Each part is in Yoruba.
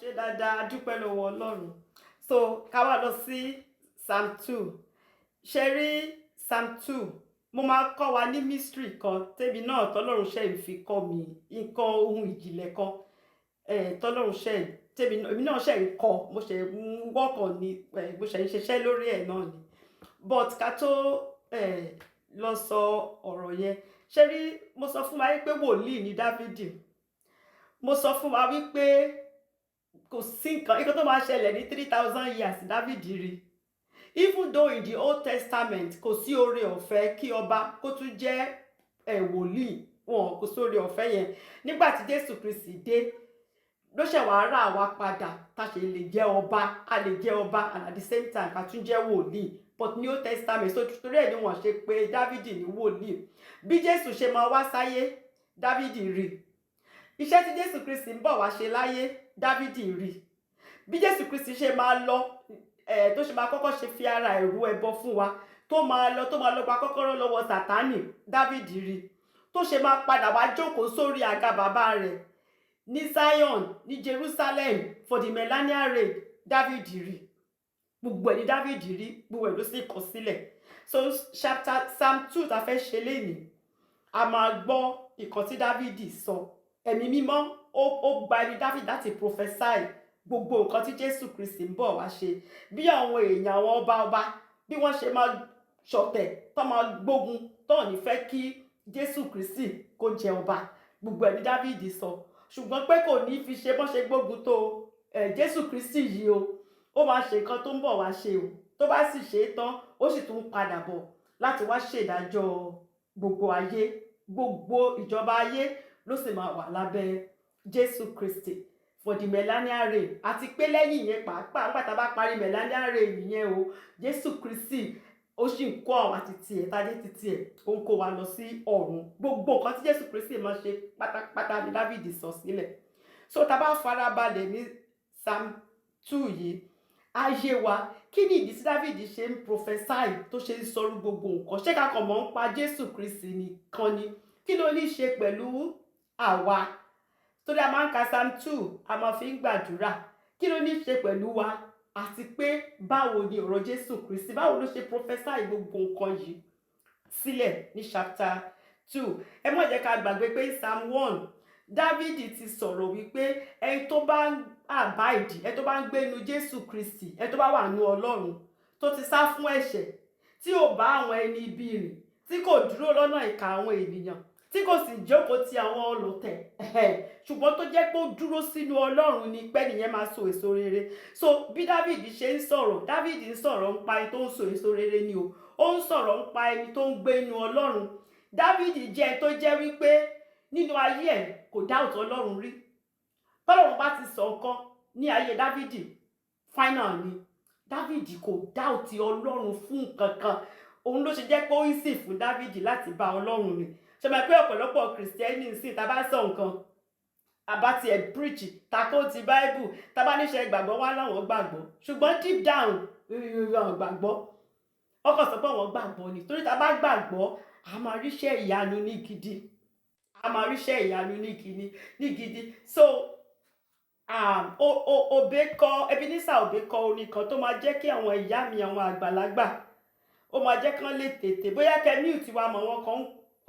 ṣe dáadáa, dúpẹ́ lọ́wọ́ Ọlọ́run. So ká wá lọ sí Psalm 2. Ṣe rí Psalm 2, mo máa kọ́ wa ní mystery kan tẹ́bi náà tọ́lọ́run ṣe ń fi kọ́ mi nǹkan ohun ìjìnlẹ̀ kan tọ́lọ́run ṣe tẹ́bi èmi náà ṣe ń kọ́ mo ṣe ń wọ́kàn ní mo ṣe ń ṣiṣẹ́ lórí ẹ̀ náà ni but ká tó lọ sọ ọ̀rọ̀ yẹn ṣe rí mo sọ fún wa wípé wòlíì ni Dáfídì mo sọ fún wa wípé kò sí nǹkan tó máa ṣẹlẹ̀ ní 3000 years Dáfídì rí even though in the Old Testament kò sí oore ọ̀fẹ́ kí ọba kó tún jẹ́ wòlíì wọn kò sí oore ọ̀fẹ́ yẹn nígbà tí Jésù Kristi dé ló ṣe wàá rà wá padà tá ṣe lè jẹ́ ọba a lè jẹ́ ọba and at the same time ká tún jẹ́ wòlíì but ní Old Testament so torí ẹ̀ ni wọ́n ṣe pé Dáfídì ní wòlíì bí Jésù ṣe máa wá sáyé Dáfídì rí iṣẹ́ tí Jésù Kristi ń bọ̀ wá ṣe láyé Dáfídì rí bí Jésù Kristi ṣe máa lọ tó ṣe máa kọ́kọ́ ṣe fi ara ẹ̀rú ẹbọ fún wa tó máa lọ gba kọ́kọ́rọ́ lọ́wọ́ Sátánì Dáfídì rí tó ṣe máa padà wá jókòó sórí àga bàbá rẹ̀ ní Zion ní Jerusalem for the millennial reign Dáfídì rí gbogbo ẹ̀ ní Dáfídì rí gbogbo ẹ̀ ló sì kọ sílẹ̀ so chapter Psalm 2 tá fẹ́ ṣe lénìí a máa gbọ́ ìkan tí Dáfídì sọ ẹ̀mí mímọ́ ó gba ẹni Dáfídì láti prophesy gbogbo nǹkan tí Jésù Kristi ń bọ̀ wá ṣe bí àwọn èèyàn àwọn ọba bí wọ́n ṣe máa ṣọ̀tẹ̀ tó máa gbógun tó ní fẹ́ kí Jésù Kristi kó jẹ ọba gbogbo ẹni Dáfídì sọ ṣùgbọ́n pé kò ní fi ṣe bọ́n ṣe gbógun tó Jésù Kristi yìí o ó máa ṣe nǹkan tó ń bọ̀ wá ṣe o tó bá sì ṣe é tán ó sì tún padà bọ̀ láti wá ṣèdájọ́ gbogbo ayé gbogbo ìjọba ayé ló sì máa wà lábẹ́ Jésù Kristi for the millennial reign àti pé lẹ́yìn yẹn pàápàá nígbà tá a bá parí millennial reign yẹn o Jésù Kristi ó sì ń kó àwọn àti tiẹ̀ tájé ti tiẹ̀ ó ń kó wa lọ sí ọ̀run gbogbo nǹkan tí Jésù Kristi máa ṣe pátápátá ni Dáfídì sọ sílẹ̀ so tá a bá farabalẹ̀ ní Psalm 2 yìí ayé wa kí ni ìdí tí Dáfídì ṣe ń prophesy tó ṣe ń sọrú gbogbo nǹkan ṣé ká kàn mọ́ ń pa Jésù Kristi nìkan ni kí ló ní ṣe pẹ̀lú àwa torí a máa ń ka Psalm 2 a máa fi ń gbàdúrà kí ló ní ṣe pẹ̀lú wa àti pé báwo ni ọ̀rọ̀ Jésù Kristi báwo ló ṣe prophesy gbogbo nǹkan yìí sílẹ̀ ní chapter 2 ẹ má jẹ́ ká gbàgbé pé Psalm 1 Dáfídì ti sọ̀rọ̀ wípé ẹni tó bá ń àbáìdì ẹni tó bá ń gbé inú Jésù Kristi ẹni tó bá wà nínú Ọlọ́run tó ti sá fún ẹ̀ṣẹ̀ tí ò bá àwọn ẹni ibi rìn tí kò dúró lọ́nà ìkà àwọn ènìyàn tí kò sì jókòó ti àwọn ọlọ̀tẹ̀ ṣùgbọ́n tó jẹ́ pé ó dúró sínú Ọlọ́run ni pé nìyẹn máa so èso rere so bí Dáfídì ṣe ń sọ̀rọ̀ Dáfídì ń sọ̀rọ̀ ń pa ẹni tó ń so èso rere ni o ó ń sọ̀rọ̀ ń pa ẹni tó ń gbé inú Ọlọ́run Dáfídì jẹ́ ẹni tó jẹ́ wípé nínú ayé ẹ̀ kò doubt Ọlọ́run rí tọ́lọ́run bá ti sọ nǹkan ní ayé Dáfídì final ni Dáfídì kò doubt Ọlọ́run fún nǹkan kan òun ló ṣe jẹ́ pé ó easy fún Dáfídì láti bá Ọlọ́run rìn ṣe máa pé ọ̀pọ̀lọpọ̀ kìrìsìtẹ́nì sí ta bá sọ nǹkan àbá ti ẹ̀ preach takò ti Bible ta bá níṣẹ́ gbàgbọ́ wá láwọn gbàgbọ́ ṣùgbọ́n deep down wọn gbàgbọ́ ọkọ̀ sọ pé wọ́n gbàgbọ́ ni torí ta bá gbàgbọ́ a máa ríṣẹ́ ìyanu ní gidi a máa ríṣẹ́ ìyanu ní gidi so Ebenezer Obey kọ orin kan tó máa jẹ́ kí àwọn ìyá mi àwọn àgbàlagbà ó máa jẹ́ kán lè tètè bóyá kẹ́míù tiwa mọ̀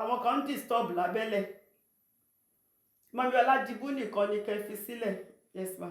àwọn kan ń disturb lábẹ́lẹ̀ mọ́mí Ọládìbú nìkan ni kẹ́ fi sílẹ̀ yes ma.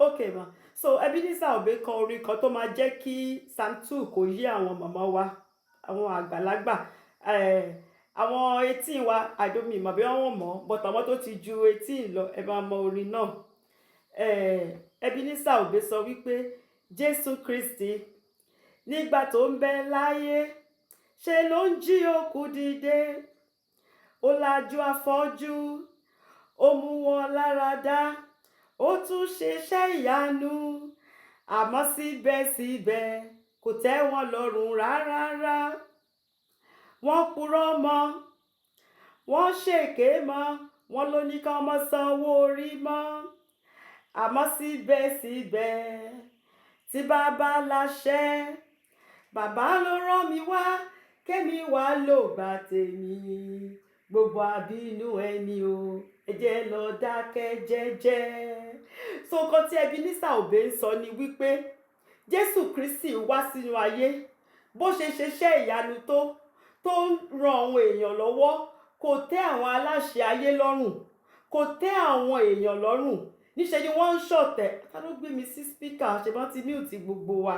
Okay ma so Ebenezer Obey kọ orin kan tó máa jẹ́ kí Psalm 2 kò yé àwọn màmá wa àwọn àgbàlagbà àwọn 18 wa àdómi ìmọ̀ bí wọ́n mọ̀ but àwọn tó ti ju 18 lọ ẹ máa mọ orin náà Ebenezer Obey sọ wípé Jésù Kristi nígbà tó ń bẹ láyé ṣe ló ń jí òkú dìde, ó lajú afọ́jú, ó mú wọn lára dá, ó tún ṣiṣẹ́ ìyanu, àmọ́ síbẹ̀síbẹ̀ kò tẹ́ wọn lọ́rùn rárá. Wọ́n purọ́ mọ́, wọ́n ṣèké mọ́, wọ́n ló ní ká má sanwó orí mọ́, àmọ́ síbẹ̀síbẹ̀ tí bàbá láṣẹ, bàbá ló rán mi wá kémi wá lò gbà tèmi, gbogbo àbínú ẹni o ẹ jẹ́ lọ dákẹ́ jẹ́jẹ́. So nǹkan tí Ebenezer Obey ń sọ ni wípé Jésù Kristi wá sínú ayé, bó ṣe ṣeṣẹ́ ìyanu tó ń ran àwọn èèyàn lọ́wọ́, kò tẹ́ àwọn aláṣẹ ayé lọ́rùn, kò tẹ́ àwọn èèyàn lọ́rùn. Níṣẹ́ ni wọ́n ń ṣọ̀tẹ̀. Ta ló gbé mi sí spíkà? Ṣèbọn ti mute gbogbo wa.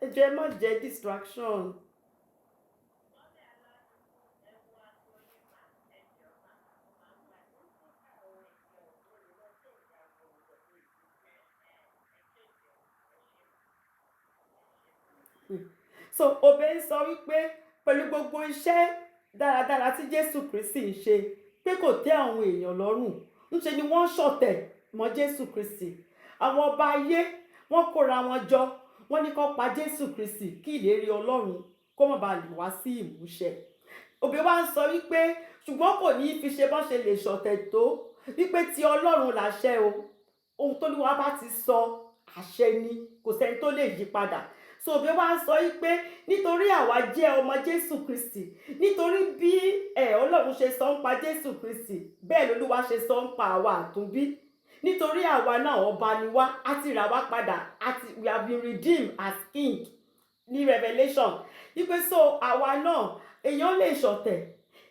Ẹ jẹ́ má jẹ́ distraction. So Obey sọ wípé pẹ̀lú gbogbo iṣẹ́ dáradára tí Jésù Kristi ń ṣe pé kò tẹ́ àwọn èèyàn lọ́rùn, ńṣe ni wọ́n ṣọ̀tẹ̀ mọ́ Jésù Kristi. Àwọn ọba ayé wọ́n kóra wọn jọ, wọ́n ní kó pa Jésù Kristi kí ìlérí Ọlọ́run kó má bàa lè wá sí ìmúṣẹ. Obey wá ń sọ wípé ṣùgbọ́n kò ní fi ṣe bọ́n ṣe lè ṣọ̀tẹ̀ tó, wípé ti Ọlọ́run làṣẹ o, ohun tó ní wá bá ti sọ àṣẹ ni, kò sẹ́ni tó lè yí padà. So Obey wá ń sọ wípé nítorí àwa jẹ́ ọmọ Jésù Kristi, nítorí bí Ọlọ́run ṣe sọ ń pa Jésù Kristi, bẹ́ẹ̀ lolúwa ṣe sọ ń pa àwa àtúnbí. Nítorí àwa náà ọba ni wá, a ti rà wá padà, we have been redeemed as king ní Revelation. Wípé so àwa náà èèyàn lè ṣọ̀tẹ̀,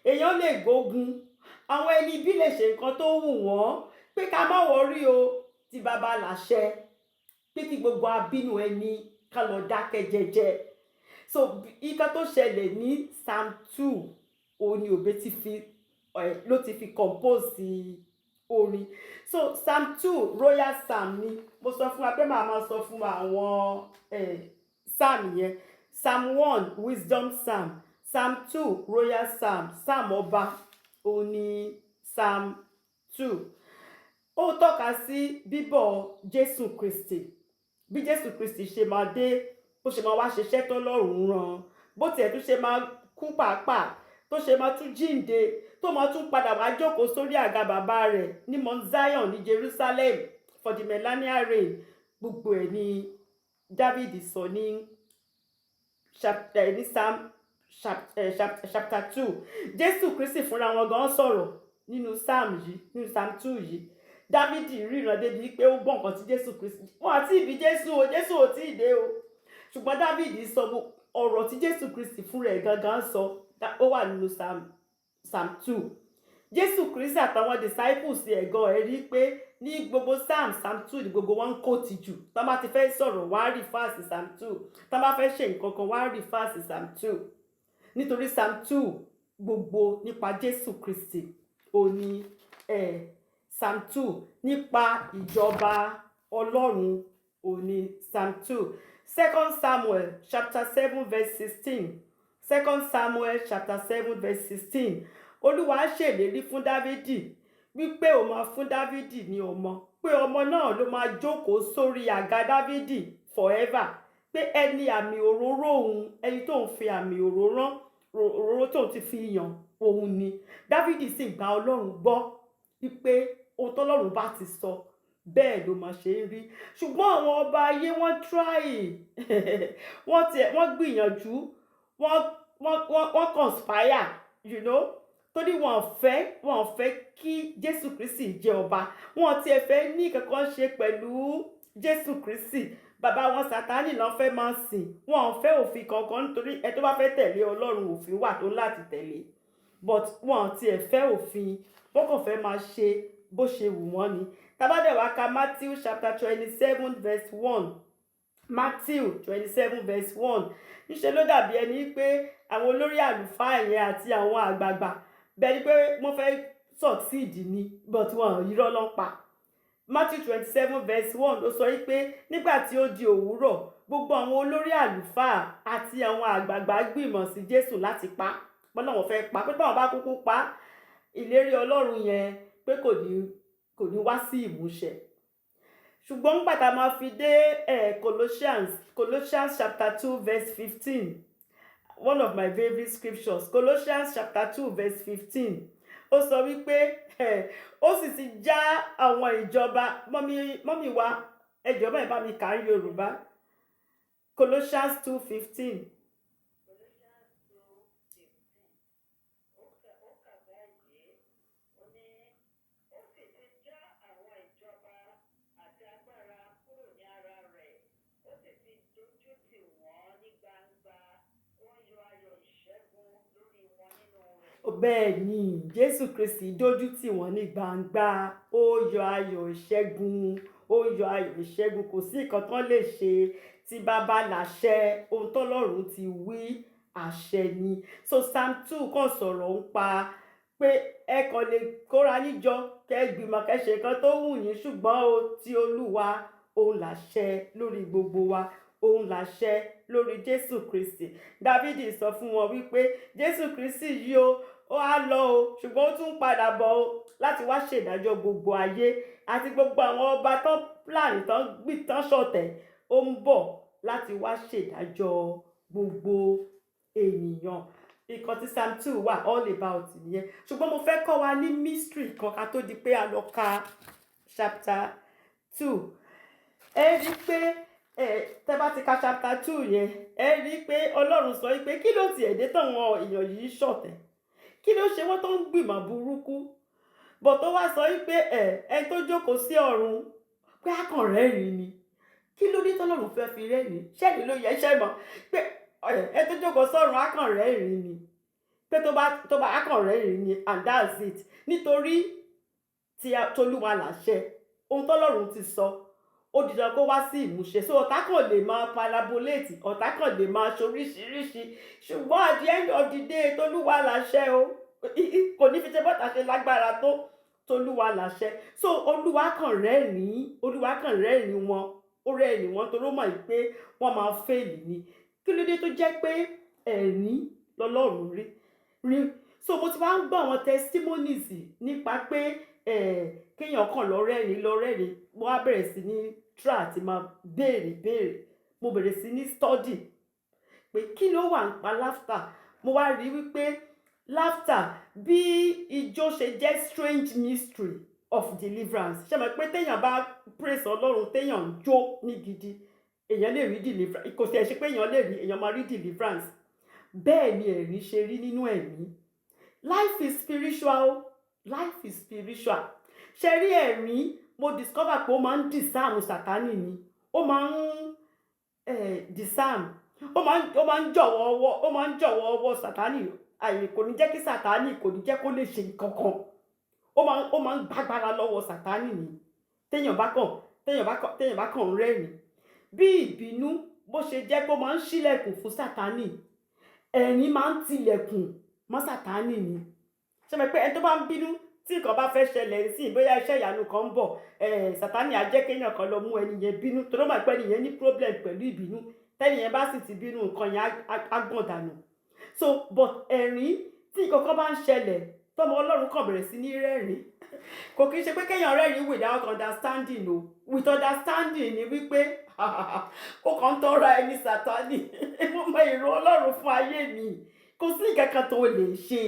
èèyàn lè gbógun, àwọn ẹni bí lè ṣe nǹkan tó wù wọ́n, pé ká má wọrí o, tí bàbá láṣẹ, pé kí gbogbo abínú ẹni ká lọ dákẹ́ jẹ́jẹ́. So nǹkan tó ṣẹlẹ̀ ní Psalm 2 òun ni Obey ló ti fi compose orin. So Psalm 2 royal psalm ni mo sọ fún wa pé màá máa sọ fún wa àwọn psalm yẹn. Psalm 1 wisdom psalm, Psalm 2 royal psalm, psalm ọba òun ni Psalm 2. Ó tọ́ka sí bíbọ̀ Jésù Kristi, bí Jésù Kristi ṣe máa dé, bó ṣe máa wá ṣiṣẹ́ tọ́lọ́run rán, bó tiẹ̀ tún ṣe máa kú pàápàá, tó ṣe máa tún jíǹde, tó máa tún padà wá jókòó sórí àga bàbá rẹ̀ ní Mount Zion ní Jerusalem for the millennial reign. Gbogbo ẹ̀ ni David sọ ní Psalm chapter 2. Jésù Kristi fúnra wọn gan sọ̀rọ̀ nínú Psalm 2 yìí. David ríran débi pé ó gbọ́ nǹkan tí Jésù Kristi, wọn àti ìbí Jésù ò tí ì dé o, ṣùgbọ́n David sọ ọ̀rọ̀ tí Jésù Kristi fúnra ẹ̀ gangan sọ, ó wà nínú Psalm 2. Jésù Kristi àtàwọn disciples ẹ̀gọ́ ẹ̀ rí pé ní gbogbo Psalm 2 ní gbogbo wọn ń kó tìjú, tó bá ti fẹ́ sọ̀rọ̀ wá rí fásì Psalm 2, tó bá fẹ́ ṣe nǹkan kan wá rí fásì Psalm 2, nítorí Psalm 2 gbogbo nípa Jésù Kristi òní Psalm 2, nípa ìjọba Ọlọ́run òní Psalm 2. 2 Samuel chapter 7 verse 16. 2 Samuel chapter 7 verse 16. Olúwa ṣèlérí fún Dávidi wípé ó máa fún Dávidi ní ọmọ, pé ọmọ náà ló máa jókòó sórí àga Dávidi forever, pé ẹni àmì òróró òun, ẹni tó ń fi àmì òróró tó ti fi yàn òun ni. Dávidi sì gba Ọlọ́run gbọ́ wípé ohun tọ́lọ́run bá ti sọ bẹ́ẹ̀ ló máa ṣe ń rí. Ṣùgbọ́n àwọn ọba ayé wọ́n try wọ́n gbìyànjú, wọ́n conspire, you know, torí wọ́n fẹ́ kí Jésù Kristi jẹ ọba, wọ́n tiẹ̀ fẹ́ ní kankan ṣe pẹ̀lú Jésù Kristi. Bàbá wọn Sátánì ló fẹ́ máa sìn, wọ́n fẹ́ òfin kankan, nítorí ẹ tó bá fẹ́ tẹ̀lé Ọlọ́run òfin wà tó láti tẹ̀lé, but wọ́n tiẹ̀ fẹ́ òfin, wọ́n kàn fẹ́ máa ṣe bó ṣe wù wọ́n ni. Tabadẹ̀ wá ka Matthew chapter 27 verse 1. Matthew 27 verse 1. Níṣẹ́ ló dàbí ẹni pé àwọn olórí àlùfáà yẹn àti àwọn àgbààgbà bẹ́ẹ̀ ni pé wọ́n fẹ́ succeed ni, but wọn irọ́ ló ń pa. Matthew 27:1 ló sọ wípé nígbà tí ó di òwúrọ̀ gbogbo àwọn olórí àlùfáà àti àwọn àgbààgbà gbìmọ̀ sí Jésù láti pa bọ́lá wọn fẹ́ pa pé báwọn bá kúkú pa ìlérí Ọlọ́run yẹn pé kò ní wá sí ìmúṣẹ. Ṣùgbọ́n nígbà tá a máa fi dé Colossians chapter 2:15, one of my favorite scriptures, Colossians chapter 2:15, ó sọ wípé ó sì ti já àwọn ìjọba mọ́mí wa ẹjọba ìbá mi kà ní Yorùbá. Colossians 2:15. Bẹ́ẹ̀ ni Jésù Kristi dójú tì wọ́n ní gbangba, ó yọ ayọ̀ ìṣẹ́gun, ó yọ ayọ̀ ìṣẹ́gun. Kò sí nǹkan tán lè ṣe tí bàbá láṣẹ, ohun tọ́lọ́run ti wí àṣẹ ni. So Psalm 2 kàn sọ̀rọ̀ ń pa pé ẹ kàn lè kóra níjọ kẹ́ gbìmọ̀ kẹ́ ṣe nǹkan tó wù yín, ṣùgbọ́n o ti Olúwa òun láṣẹ lórí gbogbo wa, òun láṣẹ lórí Jésù Kristi. Dávidi sọ fún wọn wípé Jésù Kristi yìí ó á lọ o, ṣùgbọ́n ó tún padà bọ̀ o láti wá ṣèdájọ́ gbogbo ayé àti gbogbo àwọn ọba tán plan tán ṣọ̀tẹ̀, ó ń bọ̀ láti wá ṣèdájọ́ gbogbo ènìyàn. Nǹkan tí Psalm 2 wà all about nìyẹn. Ṣùgbọ́n mo fẹ́ kọ́ wa ní mystery kan ká tó di pé a lọ ka chapter 2. Ẹ rí pé tẹ́ bá ti ka chapter 2 yẹn, ẹ rí pé Ọlọ́run sọ pé kí ló tiẹ̀ dé táwọn èèyàn yìí ṣọ̀tẹ̀, kí ló ṣe wọ́n tó ń gbìmọ̀ burúkú, bọ̀ tó wá sọ wípé ẹ tó jókòó sí ọ̀run pé akàn rẹ́rìn ni. Kí ló dé tọ́lọ́run fẹ́ fi rẹ́rìn? Ṣẹ́ni ló yẹ ṣẹ́ mọ̀ pé ẹ tó jókòó sọ́run akàn rẹ́rìn ni, pé tó bá akàn rẹ́rìn ni, and that's it. Nítorí tí Tolúwa láṣẹ, ohun tọ́lọ́run ti sọ ó di dandan kó wá sí ìmúṣẹ. So ọ̀tá kàn lè máa parabolate, ọ̀tá kàn lè máa ṣoríṣiríṣi, ṣùgbọ́n at the end of the day Tolúwa láṣẹ o, kò ní fi ṣe bọ́tà ṣe lágbára tó, Tolúwa láṣẹ. So Olúwa kàn rẹ́rìn wọn, ó rẹ́rìn wọn torí ó mọ̀ pé wọ́n máa fail ni. Kí ló dé tó jẹ́ pé ẹ̀rín lọ́lọ́run rí. So mo ti wá ń gbọ́ àwọn testimonies nípa pé kéèyàn kàn lọ rẹ́rìn, mo wá bẹ̀rẹ̀ sí ní try àti máa béèrè, mo bẹ̀rẹ̀ sí ní study pé kí ló wà ń pa laughter. Mo wá rí wípé laughter bí ijó ṣe jẹ́ strange mystery of deliverance. Ṣé mo pé téèyàn bá praise Ọlọ́run, téèyàn ń jó ní gidi, èèyàn lè rí deliverance. Kò sí ẹ̀ ṣe pé èèyàn máa rí deliverance. Bẹ́ẹ̀ ni ẹ̀rín ṣe rí nínú ẹ̀mí. Life is spiritual. Ṣe rí ẹ̀rín, mo discover pé ó máa ń disarm Sátánì ni. Ó máa ń disarm, ó máa ń jọ̀wọ́ ọwọ́ Sátánì. Kò ní jẹ́ kí Sátánì, kò ní jẹ́ kó lè ṣe nǹkan kan. Ó máa ń gbàgbára lọ́wọ́ Sátánì ni. Téèyàn bá kàn rẹ́rìn. Bí ìbínú bó ṣe jẹ́ pé ó máa ń ṣílẹ̀kùn fún Sátánì, ẹ̀rín máa ń tilẹ̀kùn mọ́ Sátánì ni. Ṣé mo pé ẹni tó bá ń bínú tí nǹkan bá fẹ́ ṣẹlẹ̀ sí bóyá iṣẹ́ ìyanu kan ń bọ̀, Sátánì á jẹ́ kéèyàn kan lọ mú ẹni yẹn bínú torí ó mọ̀ pé ẹni yẹn ní problem pẹ̀lú ìbínú. Tẹ́ni yẹn bá sì ti bínú, nǹkan yẹn á gbọ̀n dànù. So but ẹ̀rín tí nǹkan kan bá ń ṣẹlẹ̀ tọ́mọ Ọlọ́run kàn bẹ̀rẹ̀ sí ní rẹ́rìn. Kò kí ń ṣe pé kéèyàn rẹ́rìn without understanding o. With understanding ni wípé ó kàn ń tọ́ra ẹni Sátánì. Mo mọ èrò Ọlọ́run fún ayé mi. Kò sí nǹkan kan tó lè ṣe,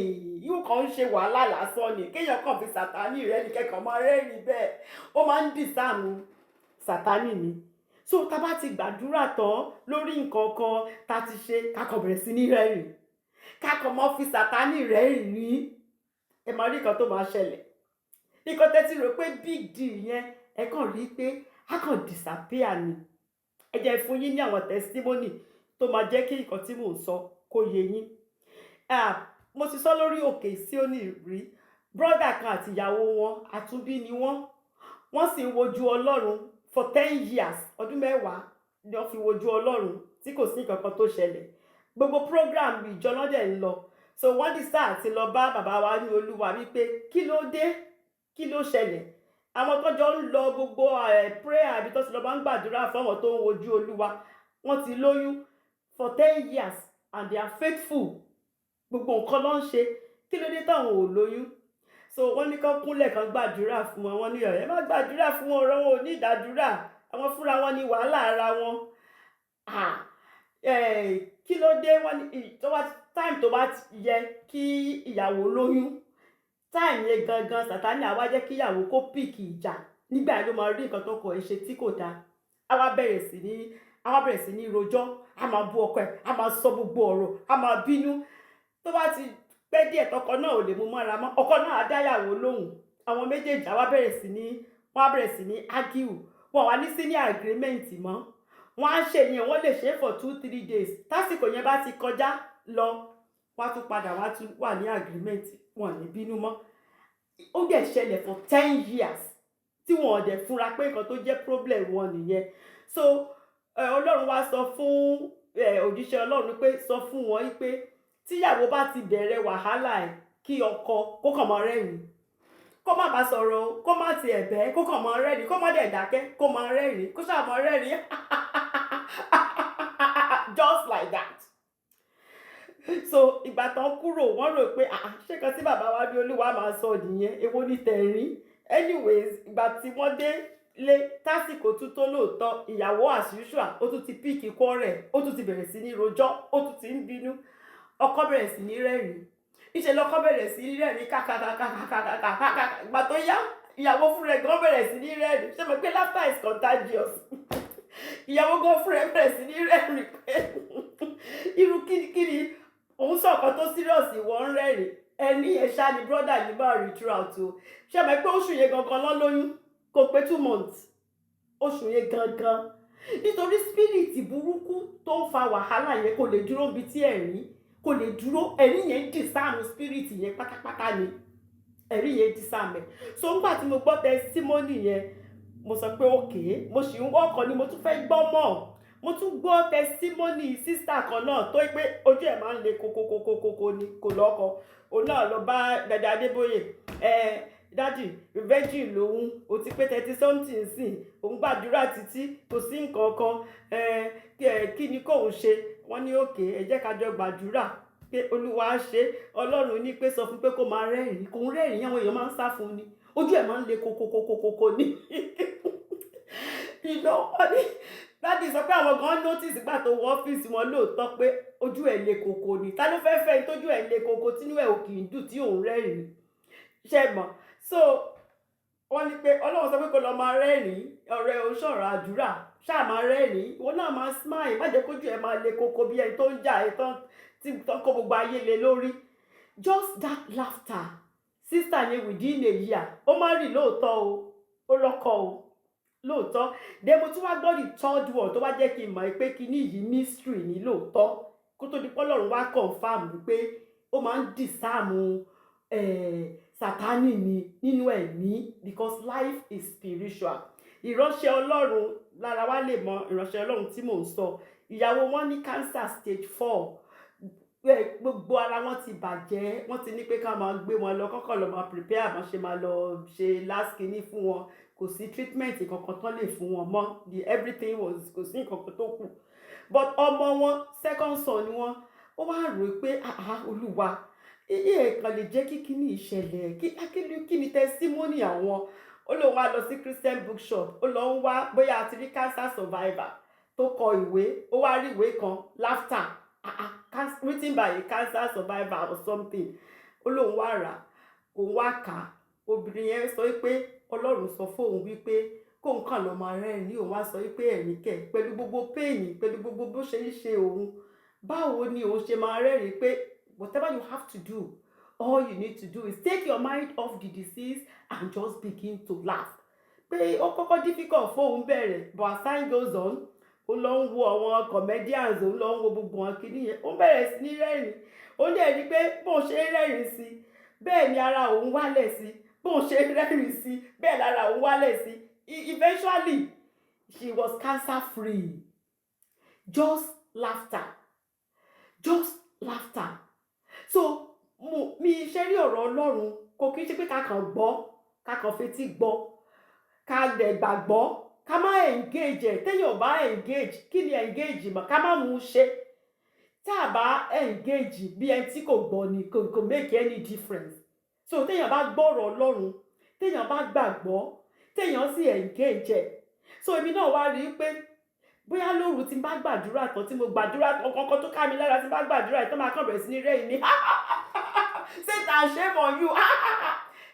yóò kàn ń ṣe wàhálà lásán ni. Kéèyàn kàn fi Sátánì rẹ́ ni kẹ́kọ̀ọ́ máa rẹ́rìn bẹ́ẹ̀. Ó máa ń disarm Sátánì ni. So tá bá ti gbàdúrà tán lórí nǹkan kan tá ti ṣe, ká kàn bẹ̀rẹ̀ sí ní rẹ́rìn. Ká kàn máa fi Sátánì rẹ́rìn. Ẹ máa rí nǹkan tó máa ṣẹlẹ̀. Nǹkan tẹ́tí rò pé big deal yẹn, ẹ kàn rí pé á kàn disappear ni. Ẹ jẹ́ fún yín ní àwọn testimony tó máa jẹ́ kí nǹkan tí mò ń sọ kó yé yín. Mo ti sọ lórí òkè Síónì rí, brother kan àti ìyàwó wọn àtúnbí ni wọ́n sì ń wojú Ọlọ́run for 10 years, ọdún 10 ni wọ́n fi wojú Ọlọ́run tí kò sí nǹkan kan tó ṣẹlẹ̀. Gbogbo program ìjọ lọ́dẹ̀ ń lọ. So wọ́n decide àti lọ bá bàbá wa ní Olúwa wípé kí ló dé, kí ló ṣẹlẹ̀ àwọn tó jọ ń lọ gbogbo prayer àbí tó ti lọ bá ń gbàdúrà fún àwọn tó ń wojú Olúwa wọ́n ti lóyún for 10 years and they are faithful gbogbo nǹkan ló ń ṣe kí ló dé táwọn ò lóyún so wọ́n ní kán kúnlẹ̀ kán gbàdúrà fún wọn wọ́n ní ẹ má gbàdúrà fún wọn ọ̀rọ̀ wọn ò ní ìdádúrà àwọn fúnra wọn ní wàhálà ara wọn kí ló dé wọ́n ní time tó bá yẹ kí ìyàwó lóyún time yẹn gangan Sátánì àwa jẹ́ kí ìyàwó kó pìkì ìjà nígbà ló máa rí nǹkan tó kọ ẹ ṣe tí kò dáa àwa bẹ̀rẹ̀ sí ní rojọ́ a máa bú ọkọ ẹ̀ a máa sọ gbogbo ọ̀rọ̀ a máa bínú tó bá ti pẹ́ díẹ̀ tọkọ náà ò lè mú mọ́ra mọ́ ọkọ náà á dáyàwó lóhùn àwọn méjèèjì àwa bẹ̀rẹ̀ sí ní argue wọn wá ní sí ní agreement mọ́ wọ́n á ṣe yẹn wọ́n lè ṣe for 2-3 days tásìkò yẹn bá ti kọjá lọ wọ́n á tún padà wọ́n á tún wà ní agreement wọn ní bínú mọ́ ó dẹ̀ ṣẹlẹ̀ for 10 years tí wọn ò dẹ̀ fúnra pé nǹkan tó jẹ́ problem wọn nìyẹn so Ọlọ́run wá sọ fún òjíṣẹ́ Ọlọ́run pé sọ fún wọn pé tíyàwó bá ti bẹ̀rẹ̀ wàhálà ẹ̀ kí ọkọ kó kàn máa rẹ́rìn kó má bá sọ̀rọ̀ kó má ti ẹ̀bẹ̀ kó kàn máa rẹ́rìn kó má dẹ̀ dákẹ́ kó máa rẹ́rìn kó ṣáà máa rẹ́rìn just like that so ìgbà tán kúrò wọ́n rò pé ṣé kan tí bàbá wa bí Olúwa máa sọ nìyẹn èwo ní tẹ̀rín anyways ìgbà tí wọ́n dé lé tásìkò tún tó lóòótọ́ ìyàwó as usual ó tún ti píìkì kọ́ rẹ̀ ó tún ti bẹ̀rẹ̀ sí ní rojọ́ ó tún ti ń bínú ọkọ bẹ̀rẹ̀ sí ní rẹ́rìn ìṣe lọkọ bẹ̀rẹ̀ sí ní rẹ́rìn kàkàkàkàkàkàkàkà ìgbà tó yá ìyàwó fúnra ẹ̀ gan bẹ̀rẹ̀ sí ní rẹ́rìn ṣé mo pé laughter is contagious ìyàwó gan fúnra ẹ̀ bẹ̀rẹ̀ sí ní rẹ́rìn pé irú kíni òun sọ̀kan tó serious wọ́n ń rẹ́rìn ẹni ẹ̀ ṣá ni brọ́dà yìí bá rí throughout o ṣé mo pé oṣù yẹn gangan lọ́ lóyún kò pé 2 months oṣù yẹn gangan nítorí spirit burúkú tó ń fa wàhálà yẹn kò lè dúró bí tí ẹ̀rín kò lè dúró ẹ̀rí yẹn disarm spirit yẹn pátápátá ni ẹ̀rí yẹn disarm ẹ̀ so nígbà tí mo gbọ́ testimony yẹn mo sọ pé okay mo sì ń wọ́kọ̀ ni mo tún fẹ́ gbọ́ mọ̀ mo tún gbọ́ testimony sister kan náà tó pé ojú ẹ̀ máa ń le kókókókókó ni kò lọ́kọ òun náà lọ bá Dàdá Adébóyè dádì virgin lòun ò ti pé 30 something sìn òun gbàdúrà títí kò sí nǹkan kan kí ni kóun ṣe wọ́n ní òkè ẹ jẹ́ ká jọ gbàdúrà pé Olúwa ṣe Ọlọ́run ní pé sọ fún pé kó máa rẹ́rìn kò ń rẹ́rìn àwọn èèyàn máa ń sá fún ni ojú ẹ̀ máa ń le kókókókókó ni wọ́n ní dádì sọ pé àwọn gan notice gbà tó wọ ọ́fíìsì wọn lóòótọ́ pé ojú ẹ̀ le kókó ni ta ló fẹ́ẹ́ fẹ́ tójú ẹ̀ le kókó tínú ẹ̀ ò kì í dùn tí òun rẹ́rìn ṣe mọ̀ so wọ́n ní pé Ọlọ́run sọ pé kó lọ máa rẹ́rìn ọ̀rẹ́ o ṣọ̀rọ̀ àdúrà ṣáà máa rẹ́rìn ìwọ náà máa smile má jẹ́ kójú ẹ̀ máa le kókó bí ẹni tó ń jà ẹ̀ tí kó gbogbo ayé le lórí just that laughter sister yẹn within a year ó má rí lóòótọ́ o ó lọ́kọ o lóòótọ́ then mo tún wá gbọ́ the third one tó wá jẹ́ kí n mọ̀ pé kíní yìí mystery ní lóòótọ́ kó tó di pọ́lọ́run wá confirm pé ó máa ń disarm Sátánì ni nínú ẹ̀mí because life is spiritual ìránṣẹ́ Ọlọ́run lára wa lè mọ ìránṣẹ́ Ọlọ́run tí mò ń sọ ìyàwó wọn ní cancer stage 4 gbogbo ara wọn ti bàjẹ́ wọ́n ti ní pé ká máa gbé wọn lọ kọ́kọ́ lọ máa prepare àmọ́ ṣe máa lọ ṣe last kínní fún wọn kò sí treatment kankan tán lè fún wọn mọ́ everything was kò sí nǹkan tó kù but ọmọ wọn second son ni wọn ó wá rò pé Olúwa iye kan lè jẹ́ kí kíní ìṣẹ̀lẹ̀ kí ni testimony àwọn ó lóun wá lọ sí Christian bookshop ó lọ ń wá bóyá àti rí cancer survivor tó kọ ìwé ó wá rí ìwé kan laughter written by a cancer survivor or something ó lóun wá rà òun wá kà obìnrin yẹn sọ pé Ọlọ́run sọ fóun wípé kóun kàn lọ máa rẹ́rìn òun wá sọ wípé ẹ̀rín kẹ̀ pẹ̀lú gbogbo pain pẹ̀lú gbogbo bó ṣe ń ṣe òun báwo ni òun ṣe máa rẹ́rìn pé whatever you have to do all you need to do is take your mind off the disease and just begin to laugh pé ó kọ́kọ́ difficult fóun bẹ̀rẹ̀ but as time goes on ó lọ ń wo àwọn comedians ó lọ ń wo gbogbo wọn kìíní yẹn ó bẹ̀rẹ̀ sí ní rẹ́rìn ó dẹ̀ rí pé bóun ṣe ń rẹ́rìn sí bẹ́ẹ̀ ni ara òun wálẹ̀ sí bóun ṣe ń rẹ́rìn sí bẹ́ẹ̀ lára òun wálẹ̀ sí eventually she was cancer free just laughter so mi ṣe rí ọ̀rọ̀ Ọlọ́run kò kí n ṣe pé ká kàn fetí gbọ́ ká dẹ̀ gbàgbọ́ ká má engage ẹ̀ téèyàn bá engage kí ni engage mọ̀ ká má mú un ṣe tá a bá engage bí ẹni tí kò gbọ́ ni kò make any difference so téèyàn bá gbọ́rọ̀ Ọlọ́run téèyàn bá gbàgbọ́ téèyàn sì engage ẹ̀ so èmi náà wá rí i pé bóyá lóru tí n bá gbàdúrà tán tí mo gbàdúrà tán kankan tó ká mi lára tí n bá gbàdúrà tán máa kàn bẹ̀rẹ̀ sí ní rẹ́yìn ní Satan shame on you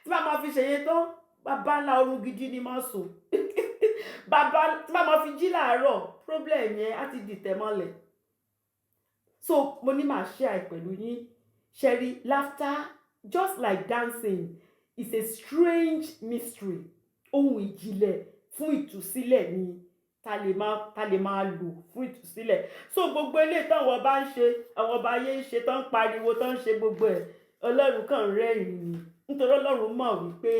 tí bá máa fi ṣèyẹ tán bàbá ńlá orun gidi ni máa sùn bàbá tí bá máa fi jí láàárọ̀ problem yẹn á ti dìtẹ̀ mọ́lẹ̀ so mo ní màá share pẹ̀lú yín ṣẹ́rí laughter just like dancing is a strange mystery ohun ìjìnlẹ̀ fún ìtúsílẹ̀ ni ta lè máa lò fún ìtúsílẹ̀ so gbogbo eléyìí táwọn ọba ń ṣe àwọn ọba ayé ń ṣe tán ń pariwo tán ń ṣe gbogbo ẹ̀ Ọlọ́run kàn rẹ́rìn ni nítorí Ọlọ́run mọ̀ wípé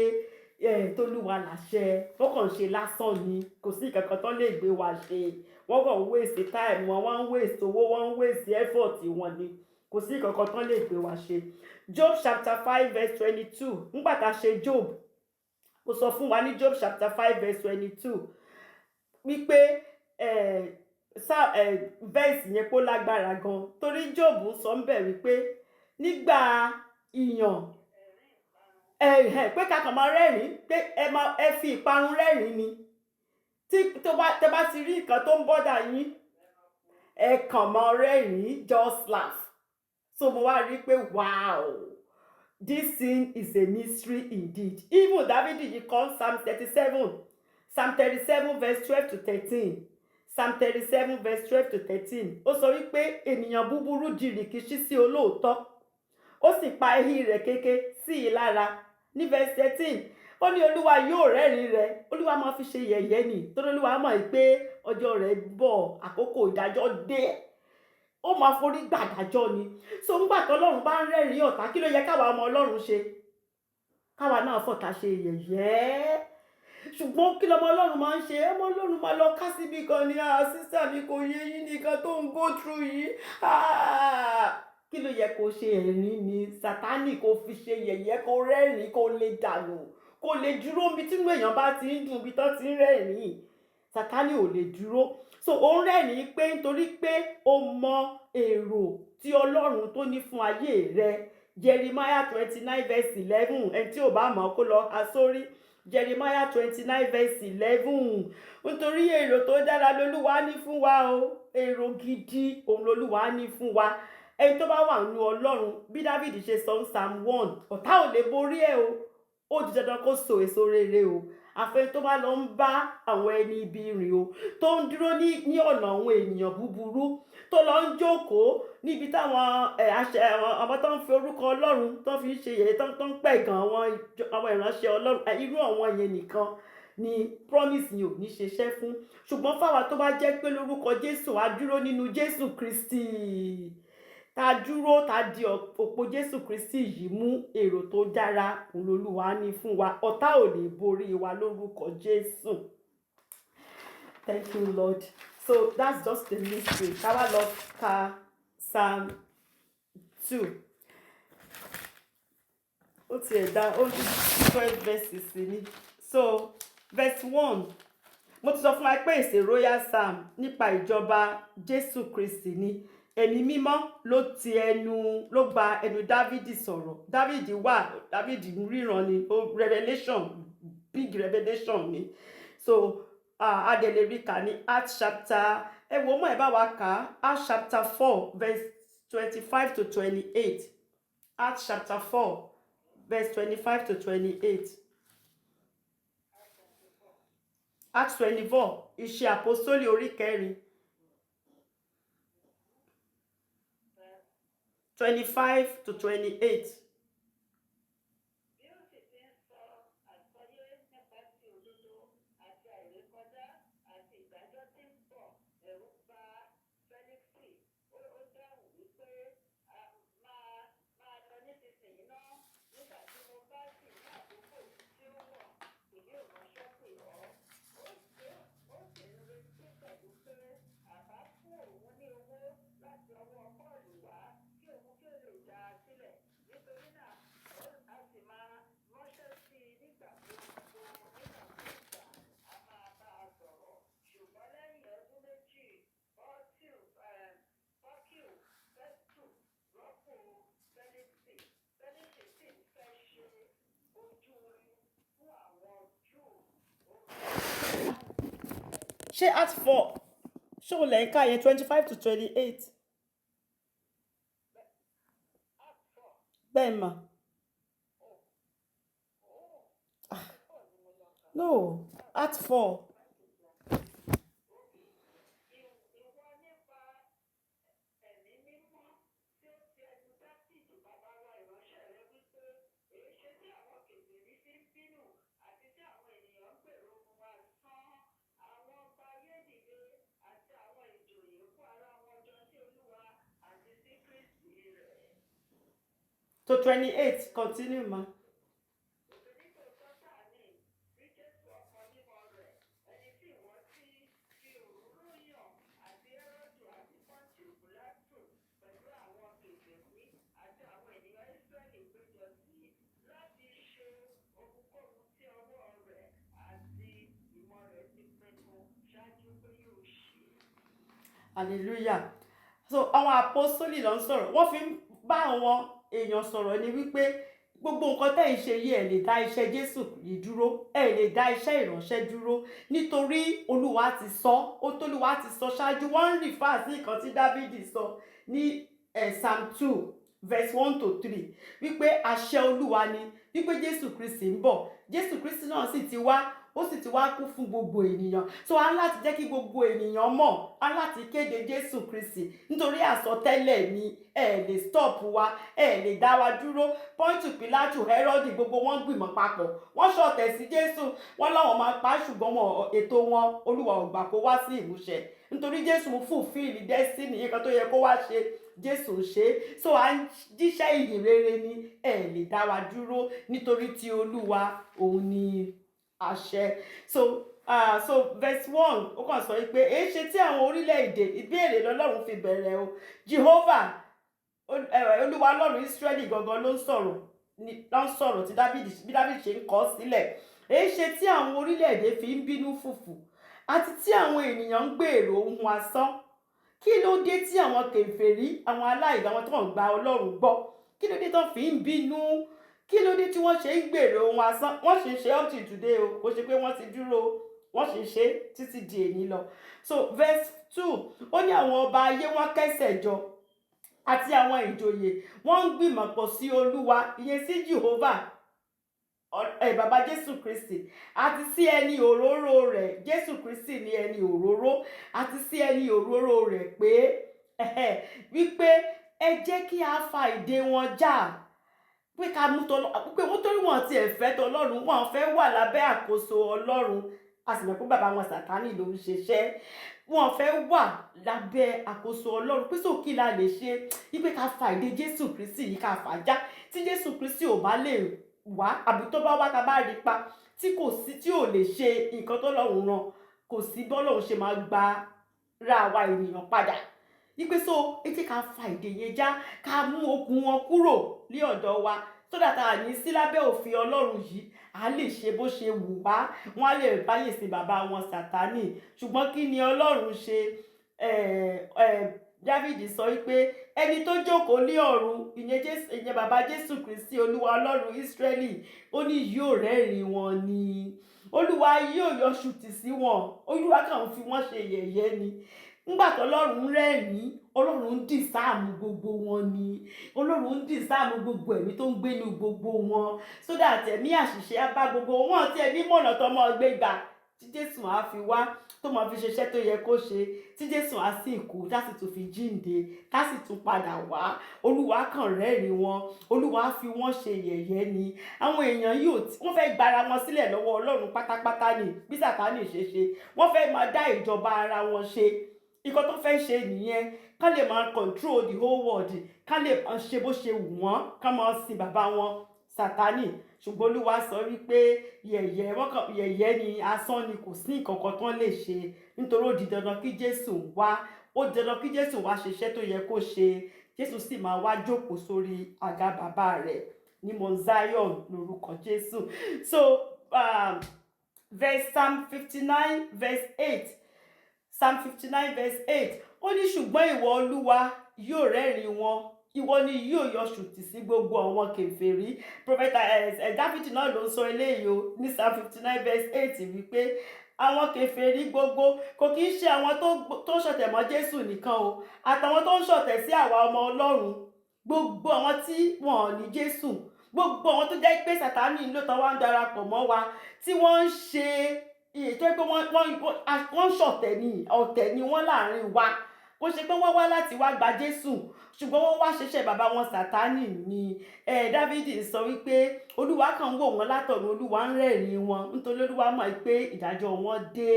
tolúwa làṣẹ wọ́n kàn ṣe lásán ni kò sí ìkankan tán lè gbé wa ṣe wọ́n kàn waste time wọn wọ́n ń waste owó wọ́n ń waste effort wọn ni kò sí ìkankan tán lè gbé wa ṣe Job chapter 5 verse 22 nígbà tá a ṣe Job ó sọ fún wa ní Job chapter 5 verse 22 wípé verse yẹn kó lágbára gan torí Job ń sọ ń bẹ̀ wípé nígbà ìyàn pé kakàn máa rẹ́rìn pé ẹ fi ìparun rẹ́rìn ni tẹ́ bá ti rí nǹkan tó ń bọ́dà yín ẹ kàn máa rẹ́rìn just laugh so mo wá rí pé wow this thing is a mystery indeed even David yìí kọ Psalm 37 verse 12 to 13 Psalm 37 verse 12 to 13 ó sọ wípé ènìyàn búburú di rìkíṣí sí olóòótọ́ ó sì pa ehín rẹ̀ kéké sí i lára ní verse 13 ó ní olúwa yóò rẹ́rìn rẹ̀ olúwa máa fi ṣe yẹ̀yẹ́ ni torí olúwa mọ̀ pé ọjọ́ rẹ̀ bọ̀ àkókò ìdájọ́ dé ó máa forí gbàdájọ́ ni so ńgbà tọ́lọ́run bá ń rẹ́rìn ọ̀tá kí ló yẹ káwa ọmọ Ọlọ́run ṣe káwa náà fọ̀tá ṣe yẹ̀yẹ́ ṣùgbọ́n kí lọmọ Ọlọ́run máa ń ṣe ọmọ Ọlọ́run máa lọ ká síbi kan ní sísá mi kò yé yín nìkan tó ń go through yìí kí ló yẹ kó ṣe ẹ̀rín ni Sátánì kó fi ṣe yẹ̀yẹ́ kó rẹ́rìn kó lè dànù kó lè dúró níbi tí èèyàn bá ti ń dùn ibi tó ti ń rẹ́rìn Sátánì ò lè dúró so ó ń rẹ́rìn pé nítorí pé ó mọ èrò tí Ọlọ́run tó ní fún ayé rẹ Jeremiah 29 verse 11 ẹni tí ò bá mọ̀ kó lọ ha sórí Jeremiah 29 verse 11 nítorí èrò tó dára lolúwa ní fún wa o èrò gidi òun lolúwa ní fún wa ẹni tó bá wà nínú Ọlọ́run bí David ṣe sọ ní Psalm 1 ọ̀tá ò lè borí ẹ̀ o ó di dandan kó so èso rere o àfẹ́ tó bá lọ ń bá àwọn ẹni ibi rìn o tó ń dúró ní ọ̀nà àwọn ènìyàn búburú tó lọ ń jókòó níbi táwọn àwọn tó ń fi orúkọ Ọlọ́run tó fi ń ṣe yẹ̀yẹ́ tó ń pẹ̀gàn àwọn ìránṣẹ́ Ọlọ́run irú àwọn yẹn nìkan ni promise yìí ò ní ṣeṣẹ́ fún ṣùgbọ́n fáwa tó bá jẹ́ pé lórúkọ Jésù a dúró nínú Jésù Kristi ta dúró ta di òpó Jésù Kristi yìí mú èrò tó dára Olúwa ní fún wa ọ̀tá ò lè borí wa lórúkọ Jésù. Thank you Lord. So that's just the mystery. Káwá lọ ka Psalm 2. Ó ti ẹ̀dá ó ní 12 verses ni. So verse 1 mo ti sọ fún wa pé it's a royal psalm nípa ìjọba Jésù Kristi ni. Ẹ̀mí mímọ́ ló gba ẹnu Dávidi sọ̀rọ̀ Dávidi ríran ni revelation big revelation ni so adelerica ní Acts chapter ẹ wo mọ́ ẹ bá wa kà Acts chapter 4 verse 25 to 28 Acts chapter 4 verse 25 to 28 Acts 24 Iṣẹ́ Àpọ́sítélì orí 4 25 to 28. ṣé Acts 4 ṣé o lẹ̀ ń kà yẹn 25 to 28 bẹ́ẹ̀ mà. No, Acts 4. To 28, continue, ma. Hallelujah. So àwọn apostoli ló ń sọ̀rọ̀, wọ́n fi ń bá àwọn èèyàn sọ̀rọ̀ ni wípé gbogbo nǹkan tẹ́ ń ṣe yìí ẹ̀ lè dá iṣẹ́ Jésù yìí dúró, ẹ̀ lè dá iṣẹ́ ìránṣẹ́ dúró nítorí Olúwa ti sọ, Olúwa ti sọ ṣáájú. Wọ́n ń rìfà sí nǹkan tí Dávídì sọ ní Psalm 2 verse 1 to 3 wípé àṣẹ Olúwa ni wípé Jésù Kristi ń bọ̀, Jésù Kristi náà sì ti wá, ó sì ti wá kú fún gbogbo ènìyàn. So a ń láti jẹ́ kí gbogbo ènìyàn mọ̀, a ń láti kéde Jésù Kristi nítorí àsọtẹ́lẹ̀ ni, ẹ lè stop wa, ẹ lè dá wa dúró. Pọ́ńtù Pílátù, Hẹ́rọ́dì, gbogbo wọn gbìmọ̀ papọ̀, wọ́n ṣọ̀tẹ̀ sí Jésù, wọ́n láwọn máa pa á, ṣùgbọ́n wọn ètò wọn Olúwa ò gbà kó wá sí ìmúṣẹ nítorí Jésù ń fulfill destiny nǹkan tó yẹ kó wá ṣe, Jésù ń ṣe. So à ń jíṣẹ́ ìyìn rere ni, ẹ lè dá wa dúró nítorí tí Olúwa òun ni àṣẹ. So verse 1 ó kàn sọ pé èé ṣe tí àwọn orílẹ̀-èdè, ìbéèrè lọ́lọ́run fi bẹ̀rẹ̀ o. Jehovah Olúwa Ọlọ́run Ísírẹ́lì gangan ló ń sọ̀rọ̀ tí Dávídì ṣe ń kọ sílẹ̀. Èé ṣe tí àwọn orílẹ̀-èdè fi ń bínú fùfù àti tí àwọn ènìyàn ń gbèrò ohun asán. Kí ló dé tí àwọn kèfèrí, àwọn aláìgbà, àwọn tó ń gba Ọlọ́run gbọ́, kí ló dé tó fi ń bínú? Kí ló dé tí wọ́n ṣe ń gbèrò ohun asán? Wọ́n sì ń ṣe up till today o, kò ṣe pé wọ́n ti dúró, wọ́n sì ń ṣe títí di èní lọ. So verse 2 ó ní àwọn ọba ayé wọ́n kẹ́sẹ̀ jọ àti àwọn ìjòyè wọ́n ń gbìmọ̀ pọ̀ sí Olúwa, ìyẹn sí Jehovah bàbá Jésù Kristi, àti sí ẹni òróró rẹ̀. Jésù Kristi ni ẹni òróró, àti sí ẹni òróró rẹ̀ pé wípé ẹ jẹ́ kí a fa ìdè wọn já, pé ká mú pé wọ́n torí wọn ti ẹ̀fẹ́ tọlọ́run, wọn fẹ́ wà lábẹ́ àkóso Ọlọ́run. A sì mọ̀ pé bàbá wọn Sátánì ló ń ṣiṣẹ́, wọn fẹ́ wà lábẹ́ àkóso Ọlọ́run. Pé sókè la lè ṣe wípé ká fa ìdè Jésù Kristi yìí, ká fà já. Tí Jésù Kristi ò bá lè wá, àbí tó bá wá tá bá rí pa, tí kò sí, tí ò lè ṣe nǹkan tó lọ́run rán, kò sí bọ́lọ́run ṣe máa gba ra wa ènìyàn padà. Wípé so ẹ jẹ́ ká fa ìdè yẹn já, ká mú okùn wọn kúrò ní ọ̀dọ̀ wa, tó dàtà ní sí lábẹ́ òfin Ọlọ́run yìí, a lè ṣe bó ṣe wù wá, wọ́n á lè báyè sí bàbá wọn Sátánì. Ṣùgbọ́n kí ni Ọlọ́run ṣe? Dávídì sọ wípé ẹni tó jókòó ní ọ̀run, ìyẹn bàbá Jésù Kristi, Olúwa Ọlọ́run Ísírẹ́lì, ó ní yóò rẹ́rìn wọn ni. Olúwa yóò yọ ṣùtì sí wọn, Olúwa kàn fi wọ́n ṣe yẹ̀yẹ́ ni. Nígbà tó Ọlọ́run rẹ́rìn, Ọlọ́run ń dì sáàmù gbogbo wọn ni, Ọlọ́run ń dì sáàmù gbogbo ẹ̀mí tó ń gbénu gbogbo wọn, so that ẹ̀mí àṣìṣe á bá gbogbo wọn tí ẹ̀mí mọ̀nà tó mọ́ gbé gbà, tí Jésù á fi wá, tó máa fi ṣiṣẹ́ tó yẹ kó ṣe, tí Jésù á sì kú, tá sì tún fi jíǹde, tá sì tún padà wá. Olúwa kàn rẹ́rìn wọn, Olúwa fi wọ́n ṣe yẹ̀yẹ́ ni. Àwọn èèyàn yìí wọ́n fẹ́ gbára wọn sílẹ̀ lọ́wọ́ Ọlọ́run pátápátá ni, bí Sátánì ṣe. Wọ́n fẹ́ máa dá ìjọba ara wọn ṣe. Nǹkan tó fẹ́ ṣe nìyẹn, ká lè máa control the whole world, ká lè máa ṣe bó ṣe wù wọ́n, ká máa sin bàbá wọn Sátánì. Ṣùgbọ́n Olúwa sọ wípé yẹ̀yẹ́ ni, asán ni, kò sí nǹkan kan tó lè ṣe, nítorí ó di dandan kí Jésù wá, ó di dandan kí Jésù wá ṣiṣẹ́ tó yẹ kó ṣe. Jésù sì máa wá jókòó sórí àga bàbá rẹ̀ ní Mount Zion lórúkọ Jésù. So Psalm 59 verse 8, Psalm 59 verse 8 ó ní ṣùgbọ́n ìwọ Olúwa yóò rẹ́rìn wọn, ìwọ ni yóò yọ ṣùtì sí gbogbo àwọn kèfèrí. Prophet Dáfídì náà ló ń sọ eléyìí o ní Psalm 59 verse 8 wípé àwọn kèfèrí gbogbo, kò kí ń ṣe àwọn tó ṣọ̀tẹ̀ mọ́ Jésù nìkan o, àtàwọn tó ń ṣọ̀tẹ̀ sí àwa ọmọ Ọlọ́run, gbogbo àwọn tí wọn ò ní Jésù, gbogbo àwọn tó jẹ́ pé Sátánì ló tán wá ń darapọ̀ mọ́ wa, tí wọ́n ń ṣe ètò pé wọ́n ṣọ̀tẹ̀ ni, ọ̀tẹ̀ ni wọ́n láàrin wa, kò ṣe pé wọ́n wá láti wá gba Jésù, ṣùgbọ́n wọ́n wá ṣiṣẹ́ bàbá wọn Sátánì ni. Dávidi sọ wípé Olúwa kan wò wọ́n látọ̀run, Olúwa ń rẹ́rìn wọn, nítorí Olúwa mọ̀ pé ìdájọ́ wọn dé.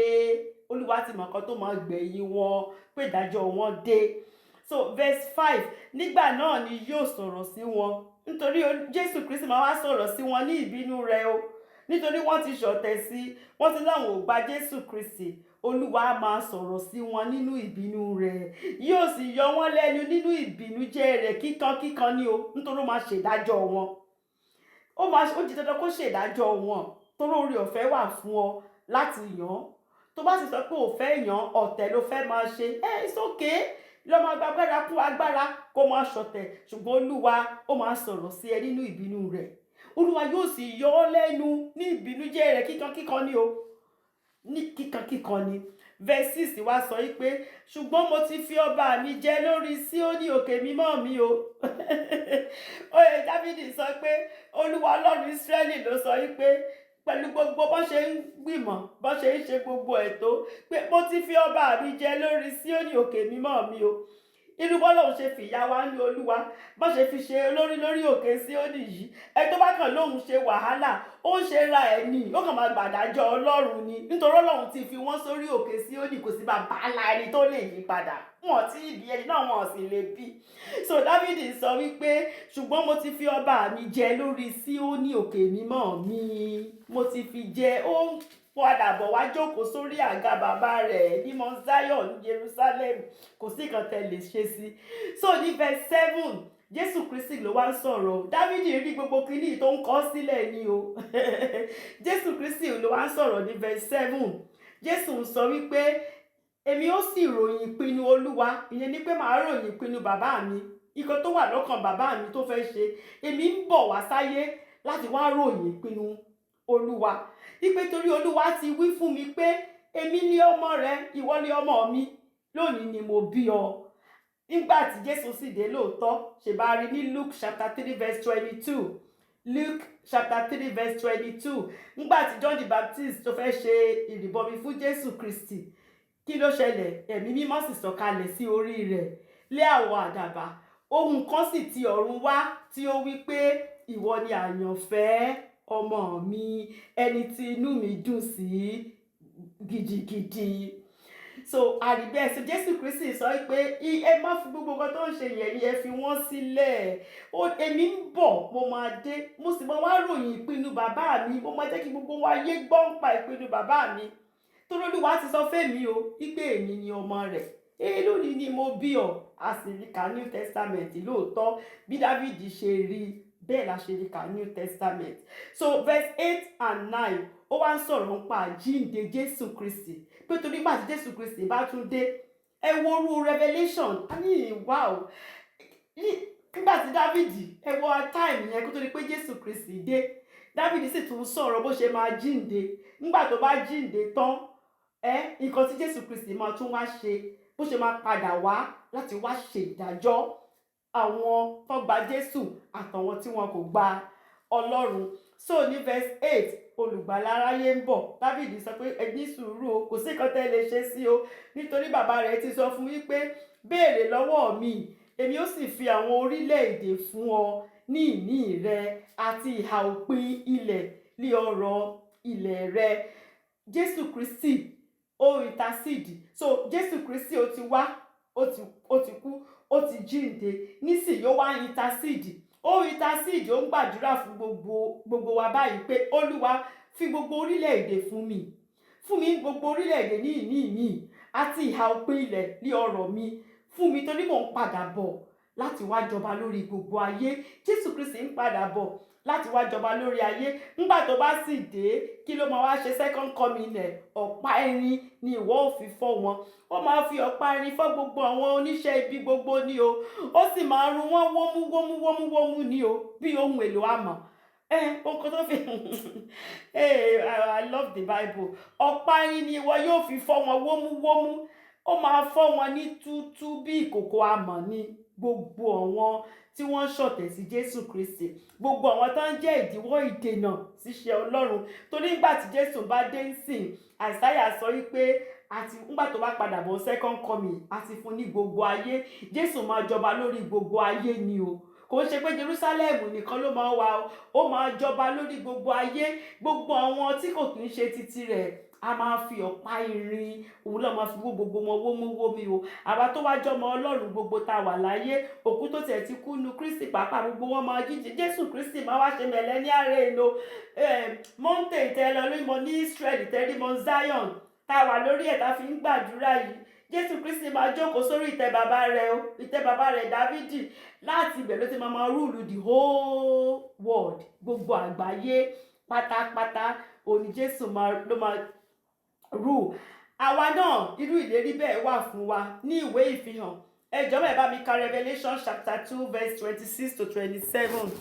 Olúwa ti mọ̀ kan tó máa gbẹ̀yìn wọn, pé ìdájọ́ wọn dé. So verse 5, nígbà náà ni yóò sọ̀rọ̀ sí wọn, nítorí Jésù Kristi máa wá sọ̀rọ̀ sí wọn ní ìbínú rẹ̀ o, nítorí wọ́n ti ṣọ̀tẹ̀ sí, wọ́n ti láwọn ò gba Jésù Kristi. Olúwa máa sọ̀rọ̀ sí wọn nínú ìbínú rẹ̀, yóò sì yọ wọ́n lẹ́nu nínú ìbínújẹ́ rẹ̀ kíkankíkan ni o, nítorí ó máa ṣèdájọ́ wọn. Ó di dandan kó ṣèdájọ́ wọn, torí oore ọ̀fẹ́ wà fún ọ láti yàn. Tó bá sì sọ pé ò fẹ́ yàn, ọ̀tẹ̀ ló fẹ́ máa ṣe, it's okay, lọ máa gba agbára kún agbára kó máa ṣọ̀tẹ̀, ṣùgbọ́n Olúwa ó máa sọ̀rọ̀ sí ẹ nínú ìbínú rẹ̀. Olúwa yóò sì yọ ọ́ lẹ́nu ní ìbínújẹ́ rẹ̀ kíkankíkan ni o, ní kíkankíkan ni. Verse 6 wá sọ pé ṣùgbọ́n mo ti fi ọba mi jẹ lórí Síónì òkè mímọ́ mi o. Oyè Dáfídì sọ pé Olúwa Ọlọ́run Ísírẹ́lì ló sọ pé pẹ̀lú gbogbo bó ṣe ń gbìmọ̀, bó ṣe ń ṣe gbogbo ètò, pé mo ti fi ọba mi jẹ lórí Síónì òkè mímọ́ mi o. Irú bọ́lọ́run ṣe fìyà wá ní Olúwa, bó ṣe fi ṣe olórí lórí òkè Síónì yìí, ẹ tó bá kàn lóhun ṣe wàhálà, ó ń ṣe ra ẹ̀ ní, ó kàn máa gbàdájọ́ Ọlọ́run ni, nítorí Ọlọ́run ti fi wọ́n sórí òkè Síónì, kò sí bàbá ńlá ẹni tó lè yí padà, wọn tí ìbí ẹni náà wọn sì lè bí. So Dáfídì sọ wípé ṣùgbọ́n mo ti fi ọba mi jẹ lórí Síónì òkè mímọ́ mi, mo ti fi jẹ, ó ń padà bọ̀ wá jókòó sórí àga bàbá rẹ̀ ní Mount Zion ní Jerusalem, kò sí nǹkan tẹ́ lè ṣe sí. So ní verse 7, Jésù Kristi ló wá ń sọ̀rọ̀, Dáfídì rí gbogbo kìíní tó ń kọ sílẹ̀ ni o. Jésù Kristi ló wá ń sọ̀rọ̀ ní verse 7. Jésù ń sọ wípé èmi ó sì ròyìn ìpinnu Olúwa, ìyẹn ni pé màá ròyìn ìpinnu bàbá mi, nǹkan tó wà lọ́kàn bàbá mi tó fẹ́ ṣe, èmi ń bọ̀ wá sáyé láti wá ròyìn ìpinnu Olúwa. Ipe torí Olúwa ti wí fún mi pé èmi ni ọmọ rẹ, ìwọ ni ọmọ mi, lónìí ni mo bí ọ. Nígbà tí Jésù sì dé lóòótọ́, ṣe bá rí ní Luke chapter 3 verse 22. Luke chapter 3 verse 22. Nígbà tí John the Baptist tó fẹ́ ṣe ìrìbọmi fún Jésù Kristi, kí ló ṣẹlẹ̀? Ẹ̀mí mímọ́ sì sọ̀kalẹ̀ sí orí rẹ̀ lé àwọ̀ àdàbà. Ohùn kan sì ti ọ̀run wá tí ó wí pé ìwọ ni àyànfẹ́ ọmọ mi, ẹni tí inú mi dùn sí gidigidi. So àríbẹ́ so Jésù Kristi sọ pé ẹ má fi gbogbo nǹkan tó ń ṣe yẹn ẹ fi wọ́n sílẹ̀, èmi ń bọ̀, mo máa dé, mo sì máa wá ròyìn ìpinnu bàbá mi, mo máa jẹ́ kí gbogbo wa yé gbọ́ ń pa ìpinnu bàbá mi, torí Olúwa ti sọ fẹ́mi o wípé èmi ni ọmọ rẹ̀, lónìí ni mo bí ọ. A sì rí ka New Testament lóòótọ́, bí Dáfídì ṣe rí bẹ́ẹ̀ la ṣe rí ka New Testament. So verse 8 and 9 ó wá ń sọ̀rọ̀ nípa àjíǹde Jésù Kristi, pé torí nígbà tí Jésù Kristi bá tún dé, ẹ wo orú Revelation, wow, nígbà tí Dáfídì, ẹ wo time yẹn kó tó di pé Jésù Kristi dé, Dáfídì sì tún sọ̀rọ̀ bó ṣe máa jíǹde, nígbà tó bá jíǹde tán, nǹkan tí Jésù Kristi máa tún wá ṣe, bó ṣe máa padà wá láti wá ṣe ìdájọ́ àwọn tó gba Jésù àtàwọn tí wọn kò gba Ọlọ́run. So ní verse 8, olùgbàlà aráyé ń bọ̀. Dáfídì sọ pé ẹ ní sùúrù o, kò sí nǹkan tẹ́ lè ṣe sí o, nítorí bàbá rẹ̀ ti sọ fún wípé béèrè lọ́wọ́ mi, èmi ó sì fi àwọn orílẹ̀-èdè fún ọ ní ìní rẹ àti ìhà òpin ilẹ̀ ní ọrọ̀ ilẹ̀ rẹ. Jésù Kristi ó intercede. So Jésù Kristi ó ti wá, ó ti kú, ó ti jíǹde, nísìnyí ó wá intercede. Ó intercede, ó ń gbàdúrà fún gbogbo wa báyìí pé Olúwa fi gbogbo orílẹ̀-èdè fún mi gbogbo orílẹ̀-èdè ní ìní mi àti ìhà òpin ilẹ̀ ní ọrọ̀ mi fún mi, torí mò ń padà bọ̀ láti wá jọba lórí gbogbo ayé. Jésù Kristi ń padà bọ̀ láti wá jọba lórí ayé. Nígbà tó bá sì dé, kí ló máa wá ṣe second coming ẹ̀? Ọ̀pá irin ni ìwọ ò fi fọ́ wọn. Ó máa fi ọ̀pá irin fọ́ gbogbo àwọn oníṣẹ́ ibi gbogbo ni o, ó sì máa run wọ́n wómú ni o, bí ohun èlò amọ̀. nǹkan tó fi I love the Bible. Ọ̀pá yín ni ìwọ yóò fi fọ́ wọn wómúwómú, ó máa fọ́ wọn ní túútú bí ìkòkò amọ̀ ni. Gbogbo àwọn tí wọ́n ń ṣọ̀tẹ̀ sí Jésù Kristi, gbogbo àwọn tó ń jẹ́ ìdíwọ́ ìdènà síṣẹ́ Ọlọ́run, torí nígbà tí Jésù bá dé ń sìn, Àìsáyà sọ wípé àti nígbà tó bá padà bọ̀ second coming àti fún ní gbogbo ayé. Jésù máa jọba lórí gbogbo ayé ni o, kò ṣe pé Jerusalem nìkan ló máa wà o, ó máa jọba lórí gbogbo ayé. Gbogbo àwọn tí kò kì í ṣe titi rẹ̀ a máa fi ọ̀pá irin òun náà máa fi wó gbogbo wọn wómúwómí o. Àwa tó wá jọmọ Ọlọ́run gbogbo tá wà láyé, òkú tó tiẹ̀ ti kú nu Kristi pàápàá gbogbo wọn máa jíjí. Jésù Kristi máa wá ṣe millennial reign o. Mountain tẹ lọ lórí mọ ní Israel tẹ́rí mọ Zion tá wà lórí ẹ̀ tá fi ń gbàdúrà yìí. Jésù Kristi máa jókòó sórí ìtẹ́ bàbá rẹ̀ o, ìtẹ́ bàbá rẹ̀ Dávidi. Láti ibẹ̀ ló ti máa rúùlù the whole world, gbogbo àgbáyé pátápátá òní Jésù ló máa rule. Àwa náà irú ìlérí bẹ́ẹ̀ wà fún wa ní ìwé ìfihàn. Ẹ jọ̀ọ́ bá mi ka Revelation chapter 2 verse 26 to 27.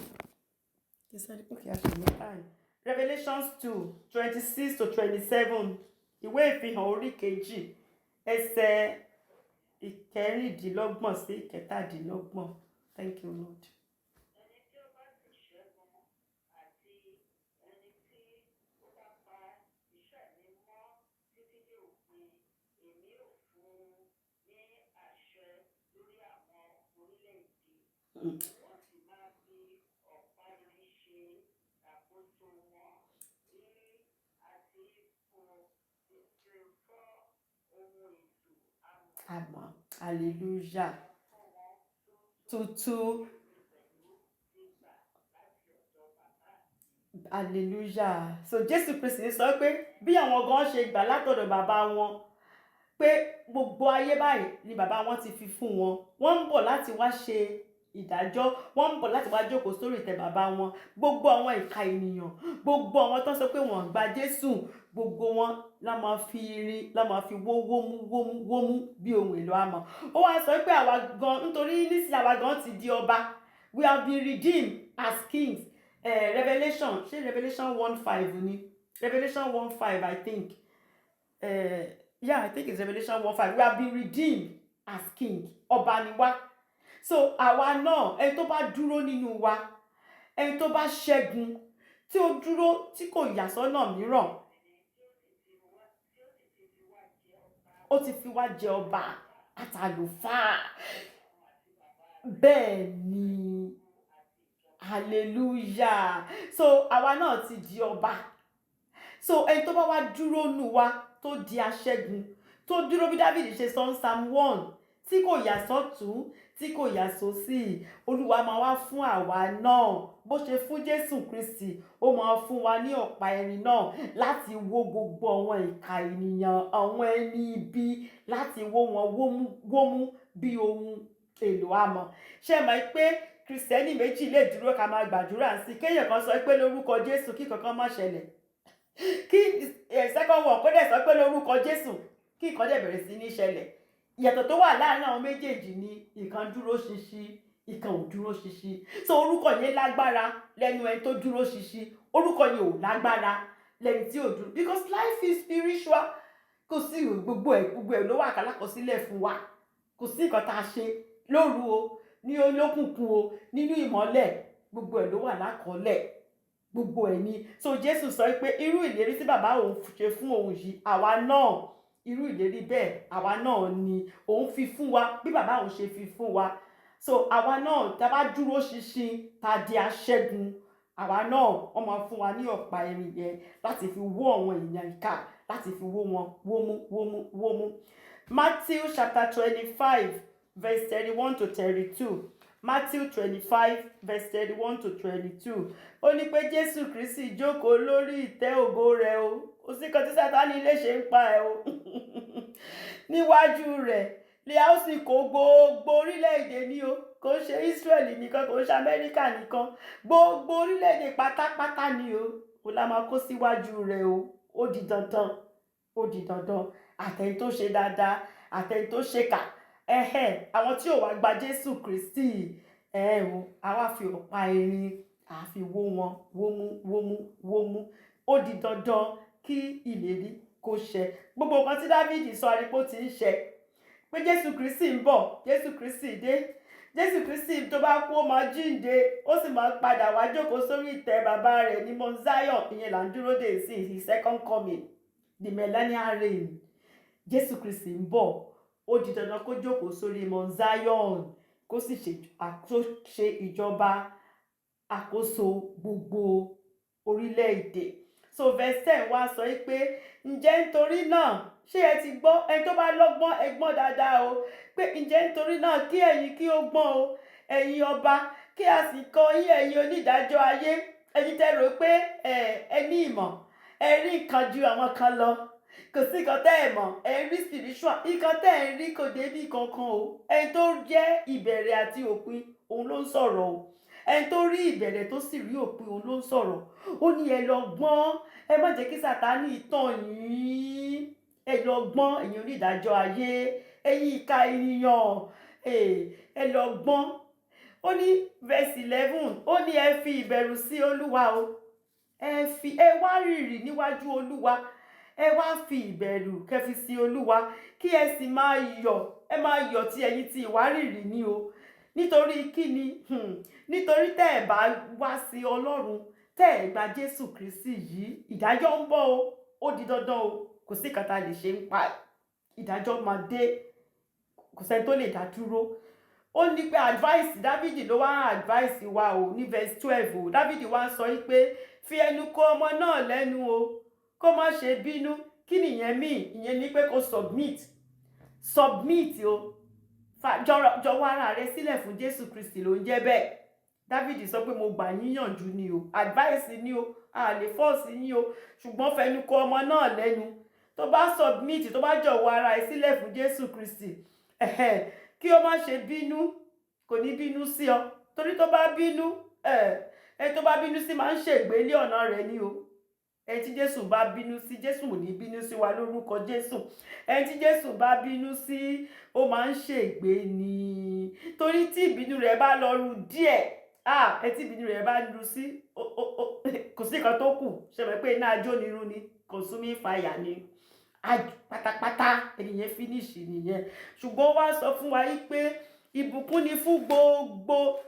Revelation 2 26 to 27. Ìwé ìfihàn orí kejì ẹsẹ̀ ìkẹrìndínlọ́gbọ̀n sí ìkẹtàdínlọ́gbọ̀n. Thank you, Lord. Amen. Hallelujah. Tutu. Hallelujah. So Jésù Kristi sọ pé bí àwọn gan ṣe gbà látọ̀dọ̀ bàbá wọn pé gbogbo ayé báyìí ni bàbá wọn ti fi fún wọn. Wọ́n ń bọ̀ láti wá ṣe ìdájọ́, wọ́n ń bọ̀ láti wá jókòó sórí ìtẹ́ bàbá wọn. Gbogbo àwọn ìka ènìyàn, gbogbo àwọn tó sọ pé wọ́n gba Jésù, gbogbo wọn la máa fi irin, la máa fi wó wómú bí ohun èlò amọ̀. Ó wá sọ pé àwa gan, nítorí nísìnyí àwa gan ti di ọba. We have been redeemed as kings. Revelation 1:5 ni. Revelation 1:5 I think. Yeah, I think it's Revelation 1:5. We have been redeemed as king. Ọba ni wá. So àwa náà, ẹni tó bá dúró nínú wa, ẹni tó bá ṣẹ́gun, tí ó dúró tí kò yà sọ́nà mìíràn, ó ti fi wá jẹ ọba àtàlùfáà. Bẹ́ẹ̀ ni, hallelujah. So àwa náà ti di ọba. So ẹni tó bá wá dúró nù wa tó di aṣẹ́gun, tó dúró bí David ṣe sọ Psalm 1, tí kò yà sọ́tún, tí kò yà sósì, Olúwa máa wá fún àwa náà bó ṣe fún Jésù Kristi, ó máa fún wa ní ọ̀pá irin náà láti wó gbogbo àwọn ìka ènìyàn, àwọn ẹni ibi, láti wó wọn wómú bí ohun èlò amọ̀. Ṣé mọ̀ pé Kristẹni méjì lè dúró ká máa gbàdúrà sí, kéèyàn kan sọ pé lórúkọ Jésù kí kankan má ṣẹlẹ̀, kí second one kó dẹ̀ sọ pé lórúkọ Jésù kí nǹkan dẹ̀ bẹ̀rẹ̀ sí ní ṣẹlẹ̀. Ìyàtọ̀ tó wà láàárín àwọn méjèèjì ni ìkan dúró ṣinṣin, ìkan ò dúró ṣinṣin. So orúkọ yẹn lágbára lẹ́nu ẹni tó dúró ṣinṣin, orúkọ yẹn ò lágbára lẹ́ni tí ò dúró, because life is spiritual. Kò sí gbogbo ẹ̀ ló wà kálákọsílẹ̀ fún wa. Kò sí nǹkan tá a ṣe lóru o, ní olókùnkùn o, nínú ìmọ́lẹ̀, gbogbo ẹ̀ ló wà lákọọ́lẹ̀, gbogbo ẹ̀ ni. So Jésù sọ pé irú ìlérí tí bàbá òun ṣe fún òun yìí, àwa náà irú ìlérí bẹ́ẹ̀ àwa náà ni òun fi fún wa bí bàbá òun ṣe fi fún wa. So àwa náà tá bá dúró ṣinṣin, tá di aṣẹ́gun, àwa náà wọ́n máa fún wa ní ọ̀pá irin yẹn láti fi wó àwọn èèyàn ìkà, láti fi wó wọn wómú. Matthew chapter 25 verse 31 to 32. Matthew 25 verse 31 to 22. Ó ní pé Jésù Kristi jókòó lórí ìtẹ́ ògo rẹ̀ o. Kò sí kan tí Sátánì lè ṣe ń pa ẹ́ o. Níwájú rẹ̀ ni a ó sì kó gbogbo orílẹ̀-èdè ní o. Kò ṣe Ísírẹ́lì nìkan, kò ṣe Amẹ́ríkà nìkan. Gbogbo orílẹ̀-èdè pátápátá ni o. Kò la máa kó síwájú rẹ̀ o. Ó di dandan. Ó di dandan. Àtẹ̀yìn tó ṣe dáadáa, àtẹ̀yìn tó ṣe kà. Àwọn tí ò wá gba Jésù Kristi, a wá fi ọ̀pá irin, àfi wó wọn wómú ó di dandan kí ìlérí kó ṣẹ. Gbogbo nǹkan tí Dáfídì sọ arípò ti ń ṣẹ pé Jésù Kristi ń bọ̀, Jésù Kristi dé, Jésù Kristi tó bá kú ó máa jíǹde, ó sì máa padà wá jókòó sórí ìtẹ́ bàbá rẹ̀ ní Mount Zion. Ìyẹn là ń dúró dè sí his second coming, the millennial reign. Jésù Kristi ń bọ̀, ó di dandan kó jókòó sórí Mount Zion, kó sì ṣe ìjọba àkóso gbogbo orílẹ̀-èdè. So verse 10 wá sọ pé ǹjẹ́ nítorí náà ṣé ẹ ti gbọ́, ẹni tó bá lọ́gbọ́n ẹ gbọ́n dáadáa o, pé ǹjẹ́ nítorí náà kí ẹ̀yin kí ó gbọ́n o, ẹ̀yin ọba, kí a sì kọ́ yín ẹ̀yin onídàájọ́ ayé, ẹ̀yin tẹ́ rò pé ẹ ní ìmọ̀, ẹ rí nǹkan ju àwọn kan lọ, kò sí nǹkan tẹ́ ẹ mọ̀, ẹ rí spiritual, nǹkan tẹ́ ẹ rí kò débí kankan o. Ẹni tó jẹ́ ìbẹ̀rẹ̀ àti òpin òun ló ń sọ̀rọ̀ o. Ẹni tó rí ìbẹ̀rẹ̀ tó sì rí òpin òun ló ń sọ̀rọ̀. Ó ní ẹ lọ gbọ́n, ẹ má jẹ́ kí Sátánì tàn yín, ẹ lọ gbọ́n ẹ̀yin onídàájọ́ ayé, ẹ̀yin ìka ènìyàn, ẹ lọ gbọ́n. Ó ní verse 11, ó ní ẹ fi ìbẹ̀rù sí Olúwa o, ẹ wá rìrì níwájú Olúwa, ẹ wá fi ìbẹ̀rù kẹfi sí Olúwa, kí ẹ sì máa yọ̀, ẹ máa yọ̀ tí ẹ̀yin ti ìwárìrì ní o. Nítorí kí ni? Nítorí tẹ́ ẹ bá wá sí Ọlọ́run, tẹ́ ẹ gba Jésù Kristi yìí, ìdájọ́ ń bọ̀ o, ó di dandan o, kò sí nǹkan tá a lè ṣe ń pa ìdájọ́ máa dé, kò sẹ́ni tó lè dá dúró. Ó ní pé advice Dáfídì ló wá advice wa o ní verse 12 o. Dáfídì wá sọ pé fi ẹnu kò ọmọ náà lẹ́nu o, kó má ṣe bínú. Kí nìyẹn mean? Ìyẹn ni pé kó submit o, jọ̀wọ́ ara rẹ sílẹ̀ fún Jésù Kristi ló ń jẹ́ bẹ́ẹ̀. Dáfídì sọ pé mo gbà yín yànjú ni o, advice ni o, a lè force yín o, ṣùgbọ́n fẹnu kò ọmọ náà lẹ́nu. Tó bá submit, tó bá jọ̀wọ́ ara ẹ sílẹ̀ fún Jésù Kristi, kí o má ṣe bínú, kò ní bínú sí ọ, torí tó bá bínú, ẹni tó bá bínú sí máa ń ṣègbé lé ọ̀nà rẹ̀ ni o. Ẹni tí Jésù bá bínú sí, Jésù ò ní bínú sí wa lórúkọ Jésù. Ẹni tí Jésù bá bínú sí, ó máa ń ṣègbé ni, torí tí ìbínú rẹ̀ bá lọ rú díẹ̀, ẹni tí ìbínú rẹ̀ bá rú sí, kò sí nǹkan tó kù, ṣe mọ̀ pé iná ajónirun ni, consuming fire ni, pátápátá ènìyàn finish nìyẹn. Ṣùgbọ́n wá sọ fún wa pé ìbùkún ni fún gbogbo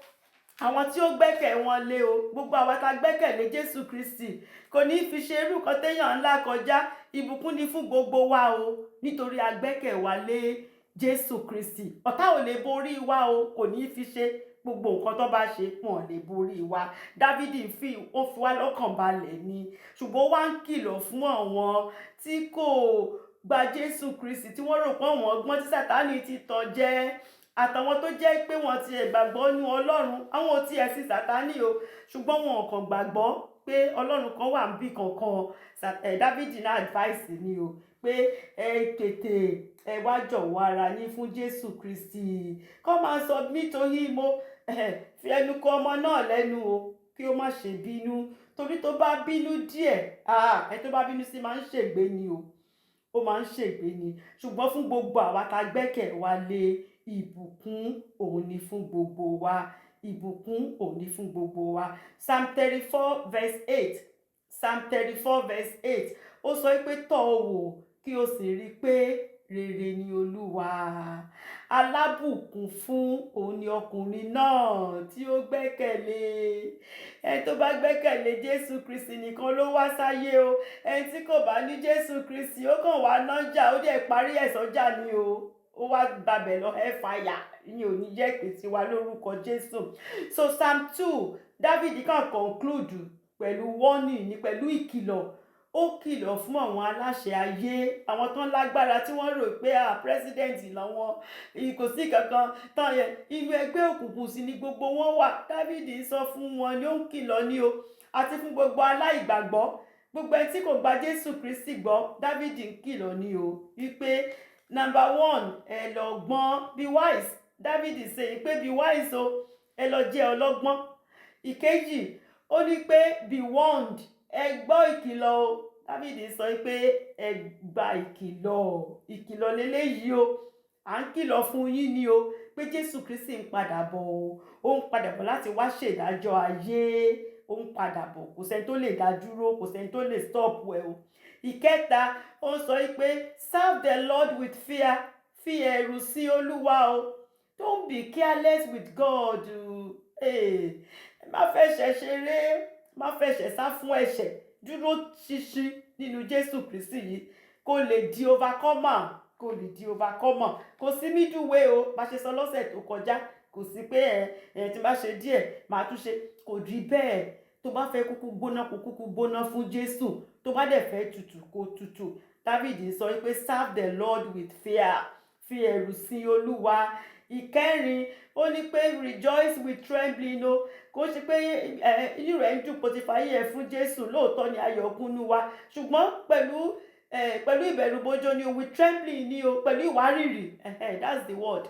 àwọn tí ó gbẹ́kẹ̀ wọn lé o. Gbogbo àwọn tá gbẹ́kẹ̀lé Jésù Kristi kò ní fi ṣe irú kan téèyàn ńlá kọjá. Ìbùkún ni fún gbogbo wa o, nítorí a gbẹ́kẹ̀ wa lé Jésù Kristi. Ọ̀tá ò lè borí wa o, kò ní fi ṣe gbogbo nǹkan tó bá ṣe wọn lè borí wa. Dáfídì ó fi wá lọ́kàn balẹ̀ ni, ṣùgbọ́n wá ń kìlọ̀ fún àwọn tí kò gba Jésù Kristi, tí wọ́n rò pé àwọn ọgbọ́n tí Sátánì ti tàn jẹ, àtàwọn tó jẹ́ pé wọ́n ti gbàgbọ́ nínú Ọlọ́run, àwọn ò tiẹ̀ sí Sátánì o, ṣùgbọ́n wọn kàn gbàgbọ́ pé Ọlọ́run kan wà níbì kankan. Dáfídì náà advice ni o pé ẹ tètè ẹ wá jọ̀wọ́ ara yín fún Jésù Kristi, kó máa submit to him o, fi ẹnu kò ọmọ náà lẹ́nu o, kí ó má ṣe bínú, torí tó bá bínú díẹ̀, ẹni tó bá bínú sí máa ń ṣègbé ni o, ó máa ń ṣègbé ni. Ṣùgbọ́n fún gbogbo àwa tá gbẹ́kẹ̀ wa lé, ìbùkún òun ni fún gbogbo wa, ìbùkún òun ni fún gbogbo wa. Psalm 34 verse 8, Psalm 34 verse 8, ó sọ pé tọ́ ọ wò kí o sì rí pé rere ni Olúwa, alábùkún fún òun ni ọkùnrin náà tí ó gbẹ́kẹ̀lé. Ẹni tó bá gbẹ́kẹ̀lé Jésù Kristi nìkan ló wá sáyé o. Ẹni tí kò bá ní Jésù Kristi, ó kàn wá nájà, ó dẹ̀ parí ẹ̀ sọ́jà ni o, ó wá gbàbẹ̀ lọ hellfire, ìyẹn ò ní jẹ́ ìpè tiwa lórúkọ Jésù. So Psalm 2, Dáfídì kàn conclude pẹ̀lú warning ni, pẹ̀lú ìkìlọ̀. Ó kìlọ̀ fún àwọn aláṣẹ ayé, àwọn tó ń lágbára tí wọ́n rò pé president làwọn, kò sí kankan tán yẹn, inú ẹgbẹ́ òkùnkùn sí ni gbogbo wọn wà. Dáfídì sọ fún wọn ni, ó ń kìlọ̀ ni o, àti fún gbogbo aláìgbàgbọ́, gbogbo ẹni tí kò gba Jésù Kristi gbọ́. Dáfídì ń kìlọ̀ ni o wípé number 1, ẹ lọ gbọ́n, be wise. Dáfídì ṣe pé be wise o, ẹ lọ jẹ́ ọlọ́gbọ́n. Ìkejì, ó ní pé be warned, ẹ gbọ́ ìkìlọ̀ o. Dáfídì sọ pé ẹ gba ìkìlọ̀, ìkìlọ̀ lélẹ́yìí o, à ń kìlọ̀ fún yín ni o pé Jésù Kristi ń padà bọ̀ o, ó ń padà bọ̀ láti wá ṣèdájọ́ ayé, ó ń padà bọ̀, kò sẹ́ni tó lè dá dúró, kò sẹ́ni tó lè stop ẹ o. Ìkẹta, ó ń sọ pé serve the Lord with fear, fi ẹ̀rù sí Olúwa o, don't be careless with God. Má fẹ̀ṣẹ̀ ṣeré, má fẹ̀ṣẹ̀ sá fún ẹ̀ṣẹ̀, dúró ṣinṣin nínú Jésù Kristi yìí kó lè di overcomer, kó lè di overcomer. Kò sí middle way o, bá ṣe sọ lọ́sẹ̀ tó kọjá, kò sí pé tí bá ṣe díẹ̀ màá tún ṣe, kò rí bẹ́ẹ̀. Tó bá fẹ́ kúkú gbóná kó kúkú gbóná fún Jésù, tó bá dẹ̀ fẹ́ tutù kó tutù. Dávídì sọ pé serve the Lord with fear, fi ẹ̀rù sí Olúwa. Ìkẹrin, ó ní pé rejoice with trembling o, kò ṣe pé inú rẹ̀ ń dùn kó ti fàyè ẹ̀ fún Jésù, lóòótọ́ ni ayọ̀ kúnnú wa, ṣùgbọ́n pẹ̀lú ìbẹ̀rùbojo ni o, with trembling ni o, pẹ̀lú ìwárìrì, that's the word.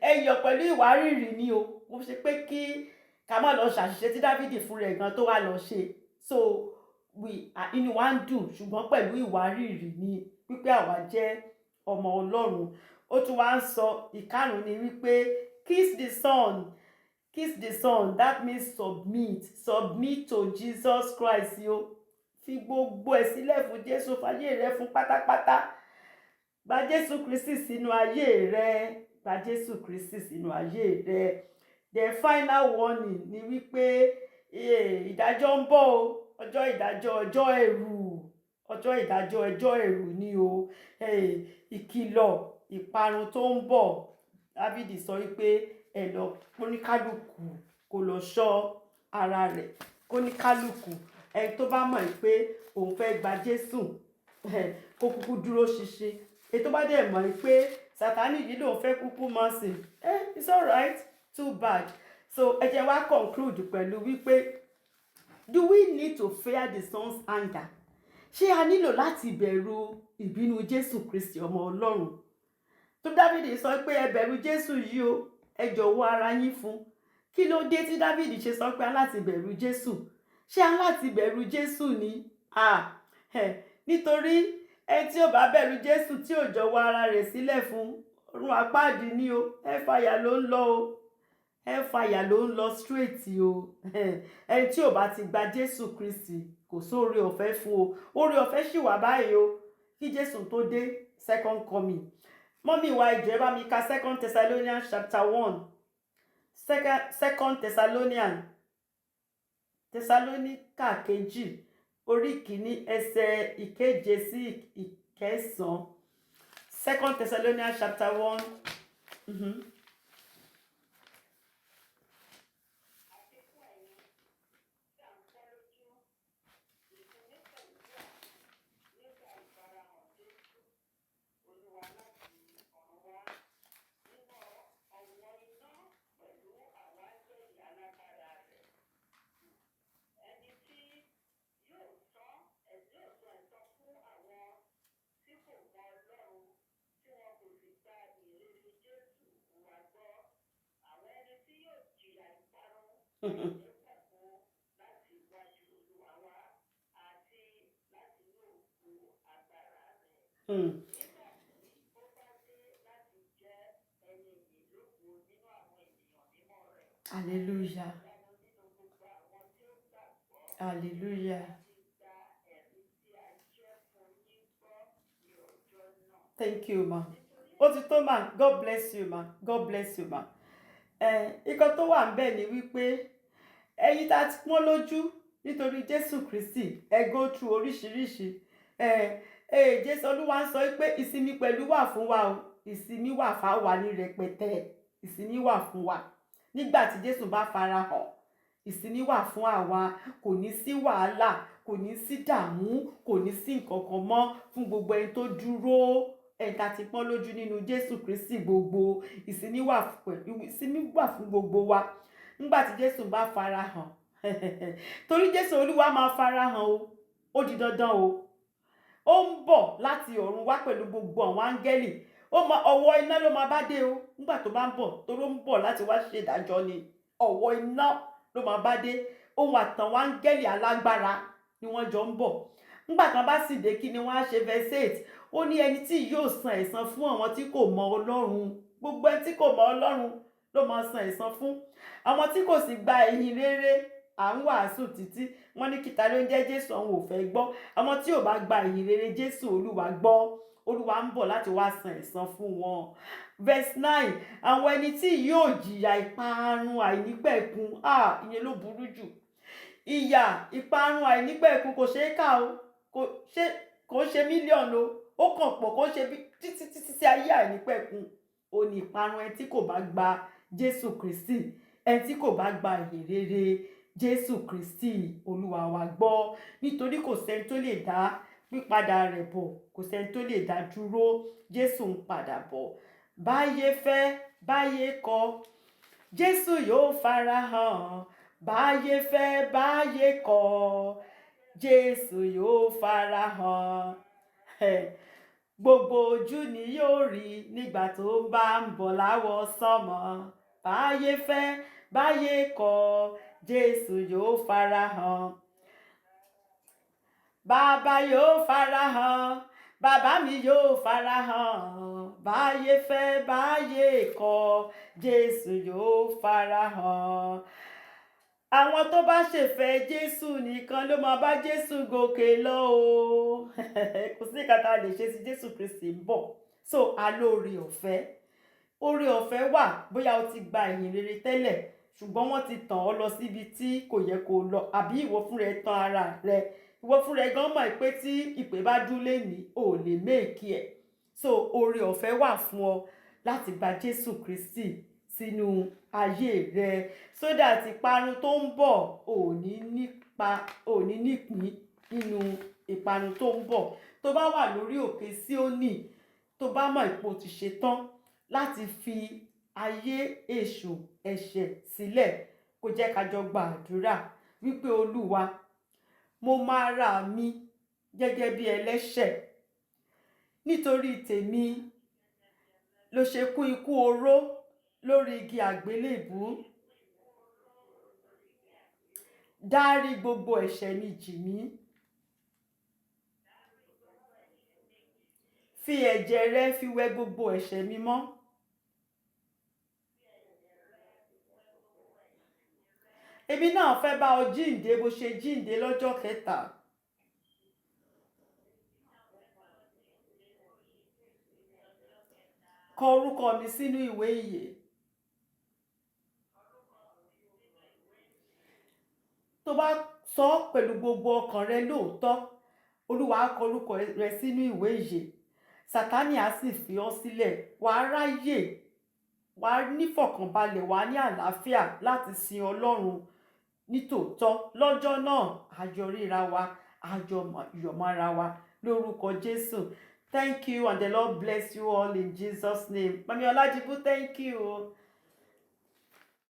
Ẹ yọ̀ pẹ̀lú ìwárìrì ni o, kò ṣe pé kí ká má lọ ṣàṣìṣe tí Dávídì fún rẹ̀ gan tó wá lọ ṣe. So inú wa ń dùn, ṣùgbọ́n pẹ̀lú ìwárìrì ni wípé àwa jẹ́ ọmọ Ọlọ́run. Ó tún wá ń sọ ìkarùn ni wípé kiss the Son, kiss the Son, that means submit to Jesus Christ o. Fi gbogbo ẹ̀ sílẹ̀ fún Jésù, fàyè rẹ fún pátápátá. Gba Jésù Kristi sínú ayé rẹ, gba Jésù Kristi sínú ayé rẹ. The final warning ni wípé ìdájọ́ ń bọ̀ o, ọjọ́ ìdájọ́, ọjọ́ ẹ̀rù, ọjọ́ ìdájọ́, ọjọ́ ẹ̀rù ni o. Ìkìlọ̀ ìparun tó ń bọ̀. Dávídì sọ wípé ẹ lọ kóníkálùkù kó lọ ṣọ́ ara rẹ̀, kóníkálùkù ẹni tó bá mọ̀ pé òun fẹ́ gba Jésù kó kúkú dúró ṣinṣin. Èyí tó bá dẹ̀ mọ̀ pé Sátánì yìí lòun fẹ́ kúkú mọ̀ sí, it's alright, too bad. So ẹ jẹ́ wá conclude pẹ̀lú wípé do we need to fear the Son's anger? Ṣé a nílò láti bẹ̀rù ìbínú Jésù Kristi ọmọ Ọlọ́run? Tó Dávídì sọ pé ẹ bẹ̀rù Jésù yìí o, ẹ jọ̀wọ́ ara yín fún. Kí ló dé tí Dávídì ṣe sọ pé a láti bẹ̀rù Jésù? Ṣé a láti bẹ̀rù Jésù ni? Nítorí ẹni tí ò bá bẹ̀rù Jésù tí ò jọ̀wọ́ ara rẹ̀ sílẹ̀ fún, ọ̀run àpáàdì ni o, hellfire ló ń lọ o, hellfire ló ń lọ straight o. Ẹni tí ò bá ti gba Jésù Kristi kò sóore ọ̀fẹ́ fún o, oore ọ̀fẹ́ ṣì wà báyìí o kí Jésù tó dé second coming. Mọ́mí wa ìjẹ́ bá mi ka 2 Thessalonians chapter 1, 2 Thessalonica kejì orí kìíní ẹsẹ̀ ìkeje sí ìkẹsàn-án. 2 Thessalonians chapter 1. Hallelujah. Hallelujah. Thank you, ma. Ó ti tó, ma. God bless you, ma. God bless you, ma. Ìkan tó wà ńbẹ̀ ni wípé ẹ̀yin tá ti pọ́n lójú nítorí Jésù Kristi, ẹ go through oríṣiríṣi. Jésù Olúwa ń sọ pé ìsinmi pẹ̀lú wà fún wa o. Ìsinmi wà fáwa ní rẹpẹtẹ. Ìsinmi wà fún wa. Nígbà tí Jésù bá farahàn, ìsinmi wà fún àwa. Kò ní sí wàhálà, kò ní sí dààmú, kò ní sí nǹkan kan mọ́ fún gbogbo ẹni tó dúró. Ẹ̀yin tá ti pọ́n lójú nínú Jésù Kristi gbogbo. Ìsinmi wà fún gbogbo wa. Nígbà tí Jésù bá farahàn, torí Jésù Olúwa máa farahàn o. Ó di dandan o. Ó ń bọ̀ láti ọ̀run wá pẹ̀lú gbogbo àwọn áńgẹ́lì. Ọwọ́ iná ló máa bá dé o nígbà tó bá ń bọ̀, torí ó ń bọ̀ láti wá ṣe ìdájọ́ ni. Ọwọ́ iná ló máa bá dé. Ohun àtàwọn áńgẹ́lì alágbára ni wọ́n jọ ń bọ̀. Nígbà tí wọ́n bá sì dé, kí ni wọ́n á ṣe? Verse 8. ó ní ẹni tí yóò san ẹ̀san fún àwọn tí kò mọ Ọlọ́run. Gbogbo ẹni tí kò mọ Ọlọ́run ló máa san ẹ̀san fún. Àwọn tí kò sì gba ìyìn rere à ń wàásù títí wọ́n ní kíta ló ń jẹ́ Jésù, àwọn ò fẹ́ gbọ́. Àwọn tí ò bá gba ìyìn rere Jésù Olúwa gbọ́, Olúwa ń bọ̀ láti wá san ẹ̀san fún wọn. Verse 9, àwọn ẹni tí yóò jìyà ìparun àìnípẹ̀kun, ìyẹn ló burú jù. Ìyà ìparun àìnípẹ̀kun kò ṣeé kà o, kò ṣe mílíọ̀nù o, ó kàn pọ̀ kó ṣe títí sí ayé àìnípẹ̀kun. Ó ní ìparun ẹni tí kò bá gba Jésù Kristi, ẹni tí kò bá gba ìyìn rere Jésù Kristi Olúwa wa gbọ́. Nítorí kò sẹ́ni tó lè dá pípadà rẹ̀ bọ̀, kò sẹ́ni tó lè dá dúró. Jésù ń padà bọ̀. Báyé fẹ́ báyé kọ̀, Jésù yóò farahàn. Báyé fẹ́ báyé kọ̀, Jésù yóò farahàn. Gbogbo ojú ni yóò rí nígbà tó bá ń bọ̀ láwọ̀ sánmọ̀. Báyé fẹ́ báyé kọ̀, Jésù yóò farahàn. Bàbá yóò farahàn, bàbá mi yóò farahàn. Báyé fẹ́ báyé kọ̀, Jésù yóò farahàn. Àwọn tó bá ṣèfẹ́ Jésù nìkan ló máa bá Jésù gòkè lọ o. Kò sí nǹkan tá a lè ṣe sí Jésù Kristi ń bọ̀. So a lóore ọ̀fẹ́. Oore ọ̀fẹ́ wà bóyá o ti gba ìyìn rere tẹ́lẹ̀ ṣùgbọ́n wọ́n ti tàn ọ́ lọ síbi tí kò yẹ kó lọ, àbí ìwọ fúnra ẹ tàn ara rẹ. Ìwọ fúnra ẹ gan mọ̀ pé tí ìpè bá dún lénìí ò lè méèkì ẹ̀. So oore ọ̀fẹ́ wà fún ọ láti gba Jésù Kristi sínú ayé rẹ, so that ìparun tó ń bọ̀ ò ní nípìn nínú ìparun tó ń bọ̀. Tó bá wà lórí òkè Síónì, tó bá mọ̀ ipò ti ṣe tán láti fi ayé èṣù ẹ̀ṣẹ̀ sílẹ̀, kó jẹ́ ká jọ gba àdúrà wípé Olúwa, mo máa ra mi gẹ́gẹ́ bí ẹlẹ́ṣẹ̀. Nítorí tèmi ló ṣe kú ikú oró lórí igi àgbélébù. Dárí gbogbo ẹ̀ṣẹ̀ mi jì mí. Fi ẹ̀jẹ̀ rẹ fi wẹ gbogbo ẹ̀ṣẹ̀ mi mọ́. Èmi náà fẹ́ bá ọ jíǹde bó ṣe jíǹde lọ́jọ́ kẹta. Kọ orúkọ mi sínú ìwé ìyè. Tó bá sọ pẹ̀lú gbogbo ọkàn rẹ lóòótọ́, Olúwa á kọ orúkọ rẹ sínú ìwé ìyè. Sátánì á sì fi ọ́ sílẹ̀. Wàá ráyè, wàá nífọ̀kànbalẹ̀, wàá ní àlàáfíà láti sin Ọlọ́run nítòótọ́. Lọ́jọ́ náà àjọ ríra wa, àjọ yọ̀mọ́ra wa lórúkọ Jésù. Thank you and the Lord bless you all in Jesus' name. Mami Oladipu, thank you.